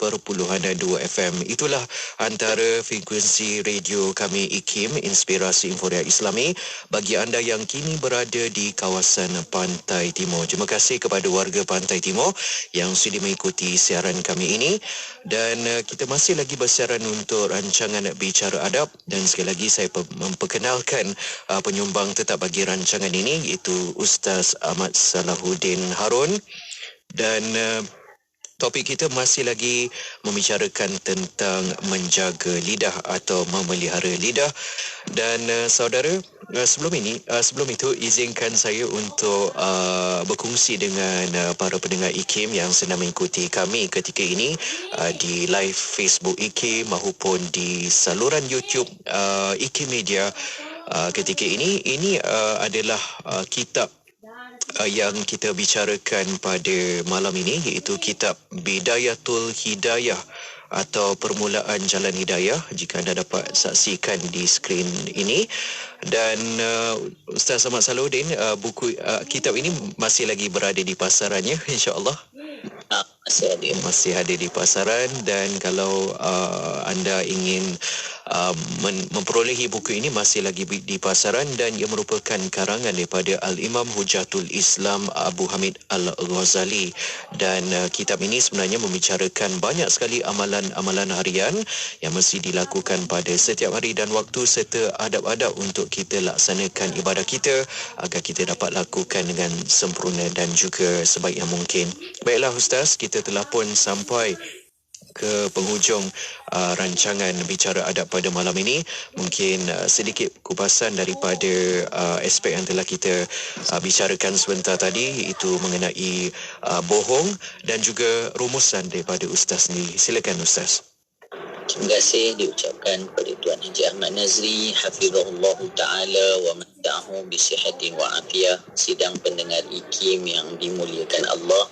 Speaker 6: FM. Itulah antara frekuensi radio kami IKIM, Inspirasi Inforia Islami, bagi anda yang kini berada di kawasan Pantai Timur. Terima kasih kepada warga Pantai Timur yang sudah mengikuti siaran kami ini, dan kita masih lagi bersiaran untuk rancangan Bicara Adab, dan sekali lagi saya memperkenalkan penyumbang tetap bagi rancangan ini, iaitu Ustaz Ahmad Salahuddin Harun. Dan topik kita masih lagi membicarakan tentang menjaga lidah atau memelihara lidah. Dan saudara, sebelum itu izinkan saya untuk berkongsi dengan para pendengar IKIM yang sedang mengikuti kami ketika ini di live Facebook IKIM maupun di saluran YouTube IKIM Media ketika ini. Ini adalah kitab yang kita bicarakan pada malam ini, iaitu kitab Bidayatul Hidayah atau Permulaan Jalan Hidayah, jika anda dapat saksikan di skrin ini. Dan Ustaz Ahmad Salahuddin, buku kitab ini masih lagi berada di pasarannya, insya-Allah. Masih ada di pasaran, dan kalau anda ingin memperolehi buku ini, masih lagi di pasaran, dan ia merupakan karangan daripada Al-Imam Hujatul Islam Abu Hamid Al-Ghazali. Dan kitab ini sebenarnya membicarakan banyak sekali amalan-amalan harian yang mesti dilakukan pada setiap hari dan waktu, serta adab-adab untuk kita laksanakan ibadah kita agar kita dapat lakukan dengan sempurna dan juga sebaik yang mungkin. Baiklah Ustaz, kita telah pun sampai ke penghujung rancangan Bicara Adab pada malam ini. Mungkin sedikit kupasan daripada aspek yang telah kita bicarakan sebentar tadi, iaitu mengenai bohong, dan juga rumusan daripada Ustaz sendiri. Silakan Ustaz.
Speaker 5: Terima kasih diucapkan kepada Tuan Haji Ahmad Nazri, hafizahullah ta'ala wa matta'ahu bisihatin wa afiyah. Sidang pendengar IKIM yang dimuliakan Allah,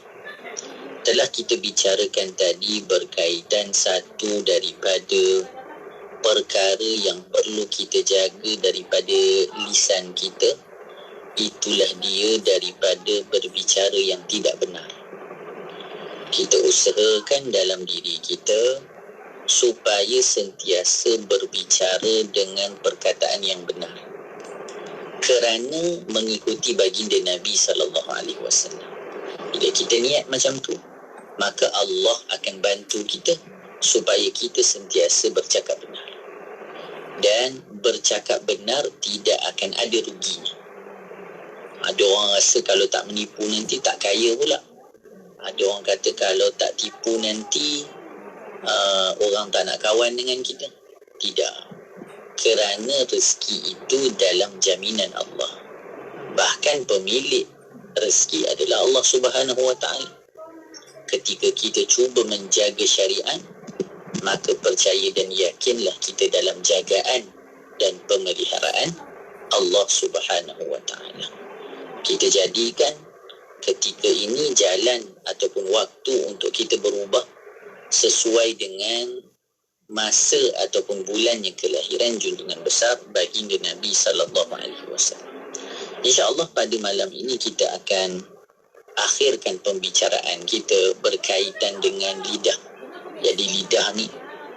Speaker 5: telah kita bicarakan tadi berkaitan satu daripada perkara yang perlu kita jaga daripada lisan kita. Itulah dia daripada berbicara yang tidak benar. Kita usahakan dalam diri kita supaya sentiasa berbicara dengan perkataan yang benar, kerana mengikuti baginda Nabi SAW. Bila kita niat macam tu, maka Allah akan bantu kita supaya kita sentiasa bercakap benar. Dan bercakap benar tidak akan ada ruginya. Ada orang rasa kalau tak menipu nanti tak kaya pula. Ada orang kata kalau tak tipu nanti orang tak nak kawan dengan kita. Tidak. Kerana rezeki itu dalam jaminan Allah. Bahkan pemilik rezeki adalah Allah Subhanahu Wa Taala. Ketika kita cuba menjaga syariat, maka percaya dan yakinlah kita dalam jagaan dan pemeliharaan Allah Subhanahu Wa Taala. Kita jadikan ketika ini jalan ataupun waktu untuk kita berubah sesuai dengan masa ataupun bulannya kelahiran junjungan besar baginda Nabi SAW. InsyaAllah pada malam ini kita akan akhirkan pembicaraan kita berkaitan dengan lidah. Jadi lidah ni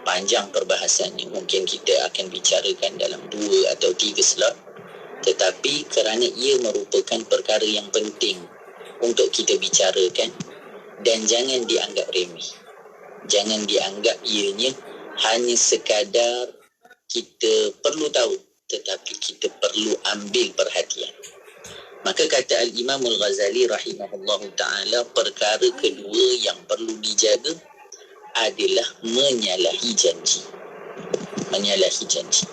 Speaker 5: panjang perbahasannya. Mungkin kita akan bicarakan dalam 2 atau 3 slot. Tetapi kerana ia merupakan perkara yang penting untuk kita bicarakan dan jangan dianggap remeh. Jangan dianggap ianya hanya sekadar kita perlu tahu, tetapi kita perlu ambil perhatian. Maka kata Al-Imam Al-Ghazali rahimahullahu ta'ala, perkara kedua yang perlu dijaga adalah menyalahi janji. Menyalahi janji.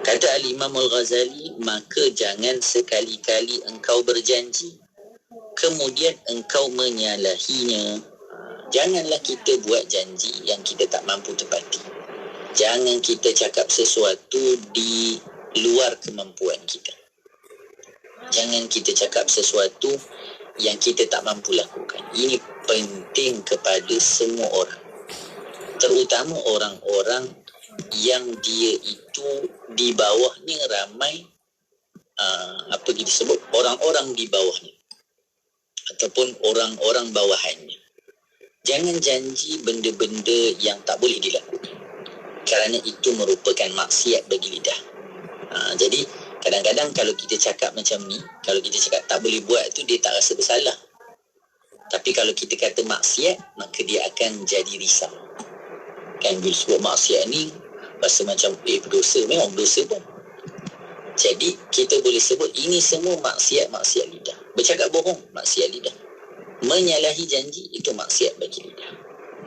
Speaker 5: Kata Al-Imam Al-Ghazali, maka jangan sekali-kali engkau berjanji, kemudian engkau menyalahinya. Janganlah kita buat janji yang kita tak mampu tepati. Jangan kita cakap sesuatu di luar kemampuan kita. Jangan kita cakap sesuatu yang kita tak mampu lakukan. Ini penting kepada semua orang. Terutama orang-orang yang dia itu di bawahnya ramai apa disebut orang-orang di bawahnya ataupun orang-orang bawahannya. Jangan janji benda-benda yang tak boleh dilakukan, kerana itu merupakan maksiat bagi lidah. Jadi kadang-kadang kalau kita cakap macam ni, kalau kita cakap tak boleh buat tu, dia tak rasa bersalah. Tapi kalau kita kata maksiat, maka dia akan jadi risau. Kan bila sebut maksiat ni rasa macam berdosa. Memang berdosa pun. Jadi kita boleh sebut ini semua maksiat-maksiat lidah. Bercakap bohong, maksiat lidah. Menyalahi janji, itu maksiat bagi lidah.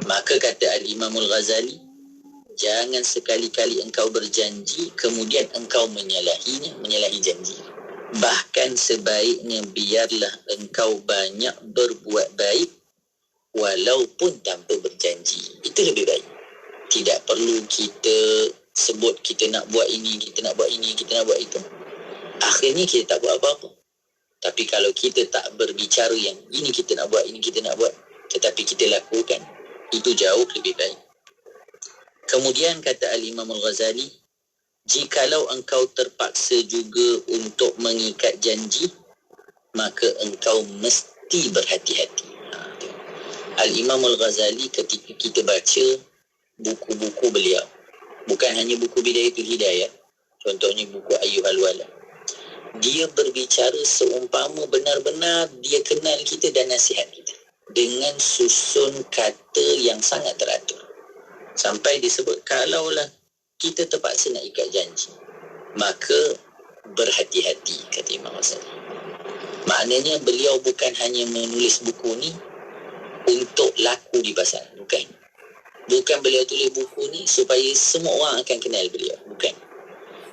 Speaker 5: Maka kata Al-Imam Al-Ghazali, jangan sekali-kali engkau berjanji kemudian engkau menyalahinya, menyalahi janji. Bahkan sebaiknya biarlah engkau banyak berbuat baik walaupun tanpa berjanji. Itu lebih baik. Tidak perlu kita sebut kita nak buat ini, kita nak buat ini, kita nak buat itu. Akhirnya kita tak buat apa-apa. Tapi kalau kita tak berbicara yang ini kita nak buat, ini kita nak buat, tetapi kita lakukan, itu jauh lebih baik. Kemudian kata Al-Imam Al-Ghazali, jikalau engkau terpaksa juga untuk mengikat janji, maka engkau mesti berhati-hati. Al-Imam Al-Ghazali ketika kita baca buku-buku beliau, bukan hanya buku Bidayatul Hidayah, contohnya buku Ayyuhal Wala, dia berbicara seumpama benar-benar dia kenal kita dan nasihat kita dengan susun kata yang sangat teratur. Sampai disebut kalaulah kita terpaksa nak ikat janji, maka berhati-hati, kata Imam Ghazali. Maknanya beliau bukan hanya menulis buku ni untuk laku di pasar, bukan. Bukan beliau tulis buku ni supaya semua orang akan kenal beliau, bukan.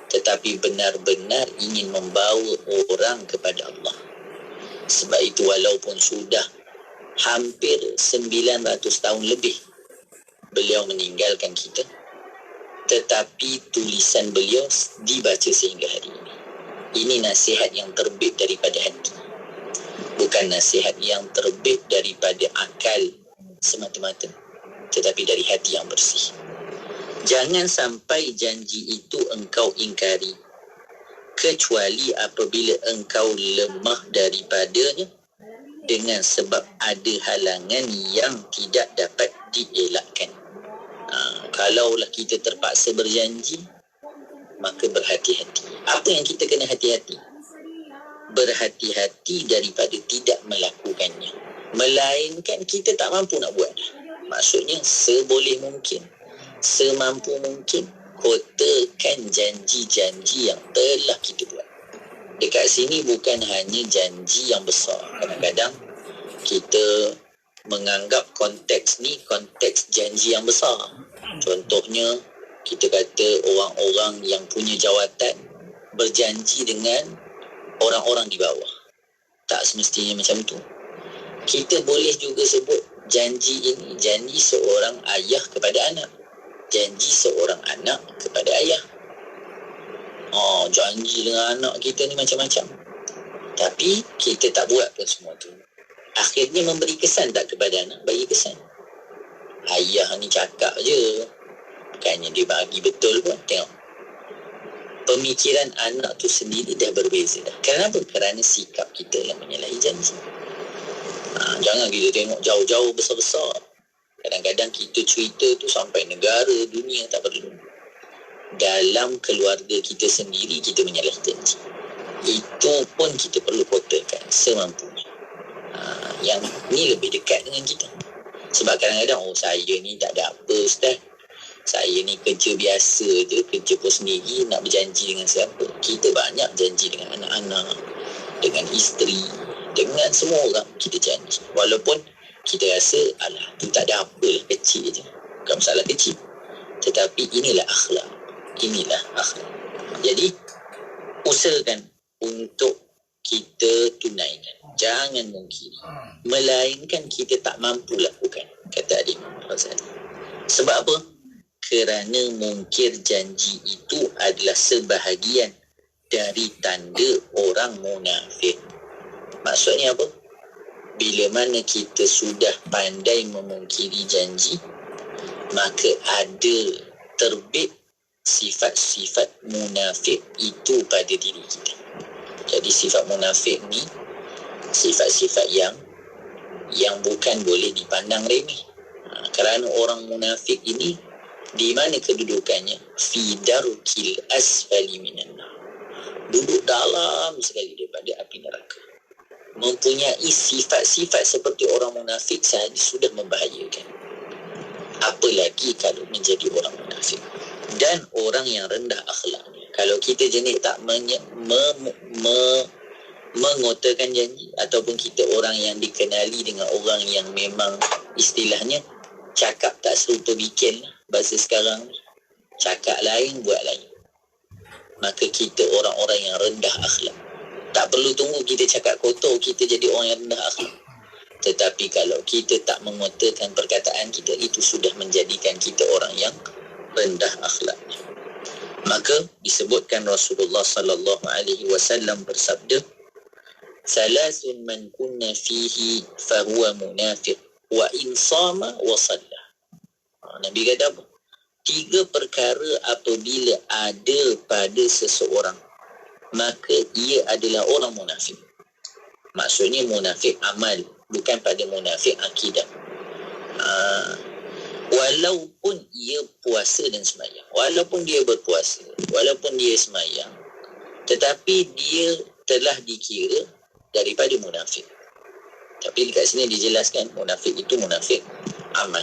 Speaker 5: Tetapi benar-benar ingin membawa orang kepada Allah. Sebab itu walaupun sudah hampir 900 tahun lebih beliau meninggalkan kita, tetapi tulisan beliau dibaca sehingga hari ini. Ini nasihat yang terbit daripada hati, bukan nasihat yang terbit daripada akal semata-mata, tetapi dari hati yang bersih. Jangan sampai janji itu engkau ingkari, kecuali apabila engkau lemah daripadanya dengan sebab ada halangan yang tidak dapat dielakkan. Kalaulah kita terpaksa berjanji, maka berhati-hati. Apa yang kita kena hati-hati? Berhati-hati daripada tidak melakukannya, melainkan kita tak mampu nak buat. Maksudnya seboleh mungkin, semampu mungkin, kotakan janji-janji yang telah kita buat. Dekat sini bukan hanya janji yang besar. Kadang-kadang kita menganggap konteks ni konteks janji yang besar. Contohnya, kita kata orang-orang yang punya jawatan berjanji dengan orang-orang di bawah. Tak semestinya macam tu. Kita boleh juga sebut janji ini janji seorang ayah kepada anak, janji seorang anak kepada ayah. Janji dengan anak kita ni macam-macam, tapi kita tak buat pun semua tu. Akhirnya memberi kesan tak kepada anak? Bagi kesan. Ayah ni cakap je, bukannya dia bagi betul pun. Tengok, pemikiran anak tu sendiri dah berbeza dah. Kenapa? Kerana sikap kita yang menyalahi janji. Jangan kita tengok jauh-jauh besar-besar. Kadang-kadang kita cerita tu sampai negara, dunia, tak perlu. Dalam keluarga kita sendiri, kita menyalahi janji. Itu pun kita perlu kotakan semampunya. Yang ni lebih dekat dengan kita. Sebab kadang-kadang, saya ni tak ada apa Ustaz, saya ni kerja biasa je, kerja pun sendiri, nak berjanji dengan siapa? Kita banyak janji dengan anak-anak, dengan isteri, dengan semua orang kita janji. Walaupun kita rasa, alah, tu tak ada apa lah, kecil je, bukan masalah kecil. Tetapi inilah akhlak. Inilah akhlak. Jadi, usahakan untuk kita tunaikan. Jangan mungkiri. Melainkan kita tak mampu lakukan, kata Imam Ghazali. Sebab apa? Kerana mungkir janji itu adalah sebahagian dari tanda orang munafik. Maksudnya apa? Bila mana kita sudah pandai memungkiri janji, maka ada terbit sifat-sifat munafik itu pada diri kita. Jadi sifat munafik ni sifat-sifat yang bukan boleh dipandang remeh. Kerana orang munafik ini di mana kedudukannya? Fi darkil asfali minan nar. Duduk dalam sekali daripada api neraka. Mempunyai sifat-sifat seperti orang munafik sahaja sudah membahayakan. Apalagi kalau menjadi orang munafik dan orang yang rendah akhlaknya. Kalau kita jenis tak mengotakan janji, ataupun kita orang yang dikenali dengan orang yang memang istilahnya cakap tak serupa bikin lah, bahasa sekarang ni, cakap lain buat lain, maka kita orang-orang yang rendah akhlak. Tak perlu tunggu kita cakap kotor kita jadi orang yang rendah akhlak. Tetapi kalau kita tak mengotakan perkataan kita, itu sudah menjadikan kita orang yang rendah akhlaknya. Maka disebutkan Rasulullah sallallahu alaihi wasallam bersabda, "Salasun man kunna fihi fahuwa munafiq wa in sama wa shalla." Nabi kata apa? 3 perkara apabila ada pada seseorang, maka ia adalah orang munafik. Maksudnya munafik amal, bukan pada munafik akidah. Walaupun ia puasa dan sembahyang, walaupun dia berpuasa, walaupun dia sembahyang, tetapi dia telah dikira daripada munafik. Tapi dekat sini dijelaskan munafik itu munafik amal.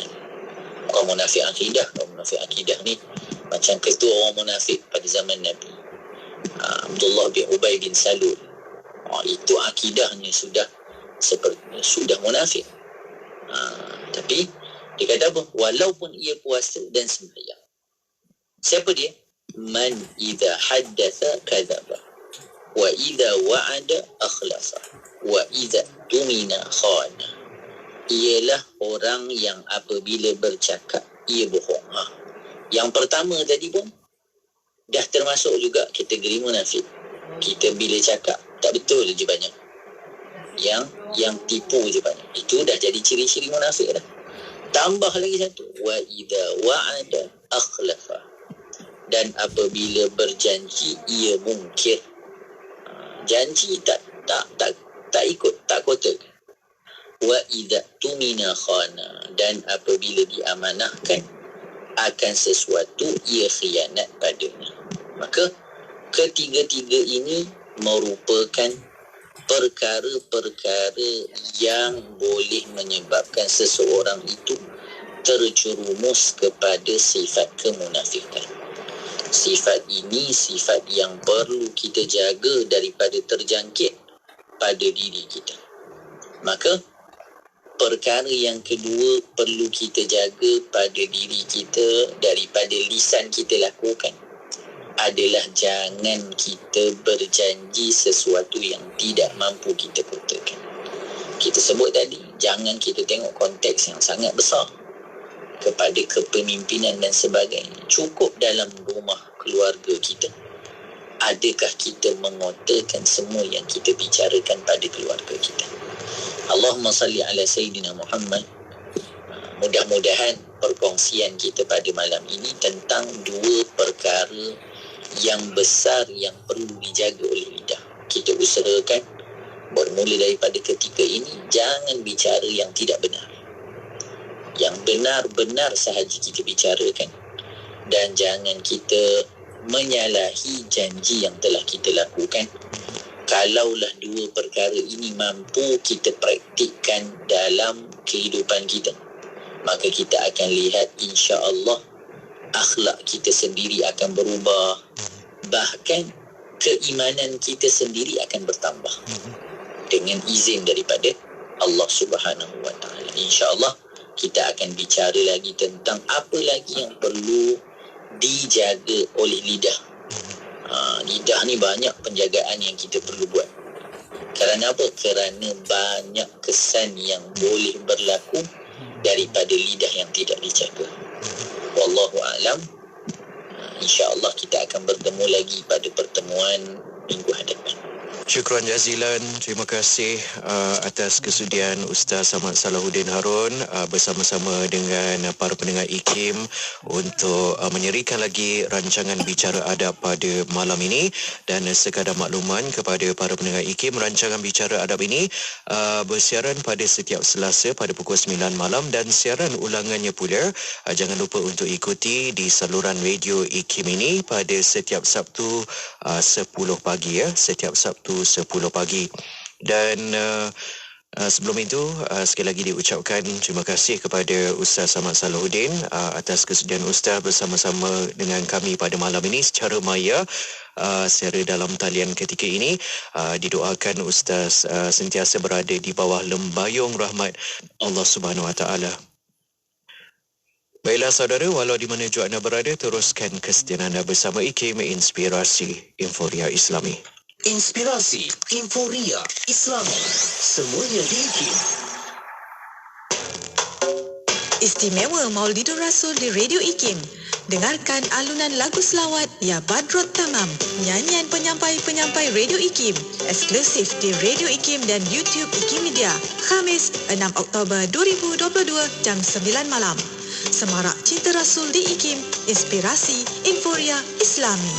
Speaker 5: Orang munafik akidah, orang munafik akidah ni macam ketua orang munafik pada zaman Nabi, Abdullah bin Ubay bin Salul. Itu akidahnya sudah munafik. Tapi dia kata apa? Walaupun ia puasa dan sembahyang. Siapa dia? Man idza haddatha kadzaba wa idza wa'ada akhlafa wa idza tumina khana. Ialah orang yang apabila bercakap ia bohong. Yang pertama tadi pun dah termasuk juga kategori munafik. Kita bila cakap tak betul je banyak. Yang tipu je banyak. Itu dah jadi ciri-ciri munafik dah. Tambah lagi satu, wa idza wa'ada akhlafa. Dan apabila berjanji ia mungkir. Janji tak ikut, tak kotak. Wa idza tumina khana. Dan apabila diamanahkan akan sesuatu ia khianat padanya. Maka ketiga-tiga ini merupakan perkara-perkara yang boleh menyebabkan seseorang itu terjerumus kepada sifat kemunafikan. Sifat ini sifat yang perlu kita jaga daripada terjangkit pada diri kita. Maka perkara yang kedua perlu kita jaga pada diri kita daripada lisan kita lakukan adalah jangan kita berjanji sesuatu yang tidak mampu kita kotakkan. Kita sebut tadi, jangan kita tengok konteks yang sangat besar kepada kepemimpinan dan sebagainya. Cukup dalam rumah keluarga kita. Adakah kita mengotakkan semua yang kita bicarakan pada keluarga kita? Allahumma salli ala Sayyidina Muhammad. Mudah-mudahan perkongsian kita pada malam ini tentang dua perkara yang besar yang perlu dijaga oleh lidah. Kita usahakan bermula daripada ketika ini, jangan bicara yang tidak benar. Yang benar-benar sahaja kita bicarakan. Dan jangan kita menyalahi janji yang telah kita lakukan. Kalaulah dua perkara ini mampu kita praktikkan dalam kehidupan kita, maka kita akan lihat insya-Allah akhlak kita sendiri akan berubah. Bahkan keimanan kita sendiri akan bertambah dengan izin daripada Allah Subhanahu wa taala. Insya-Allah kita akan bicara lagi tentang apa lagi yang perlu dijaga oleh lidah. Lidah ni banyak penjagaan yang kita perlu buat. Kerana apa? Kerana banyak kesan yang boleh berlaku daripada lidah yang tidak dijaga. Wallahu a'lam. InsyaAllah kita akan bertemu lagi pada pertemuan minggu hadapan.
Speaker 4: Syukran jazilan. Terima kasih atas kesudian Ustaz Ahmad Salahuddin Harun bersama-sama dengan para pendengar IKIM untuk menyerikan lagi rancangan Bicara Adab pada malam ini. Dan sekadar makluman kepada para pendengar IKIM, rancangan Bicara Adab ini bersiaran pada setiap Selasa pada pukul 9 malam dan siaran ulangannya pula jangan lupa untuk ikuti di saluran radio IKIM ini pada setiap Sabtu 10 pagi ya, setiap Sabtu 10 pagi. Dan sebelum itu sekali lagi diucapkan terima kasih kepada Ustaz Ahmad Salahuddin atas kesudian Ustaz bersama-sama dengan kami pada malam ini secara maya secara dalam talian ketika ini. Didoakan Ustaz sentiasa berada di bawah lembayung rahmat Allah Subhanahu Wa Taala. Baiklah saudara, walau di mana jua anda berada, teruskan kesetiaan anda bersama IKIM Inspirasi Inforia Islami.
Speaker 6: Inspirasi Inforia Islami, semuanya di IKIM.
Speaker 7: Istimewa Maulidul Rasul di Radio IKIM. Dengarkan alunan lagu selawat Ya Badrut Tamam, nyanyian penyampai-penyampai Radio IKIM, eksklusif di Radio IKIM dan YouTube IKIM Media. Khamis 6 Oktober 2022 jam 9 malam. Semarak Cinta Rasul di IKIM, Inspirasi Inforia Islami.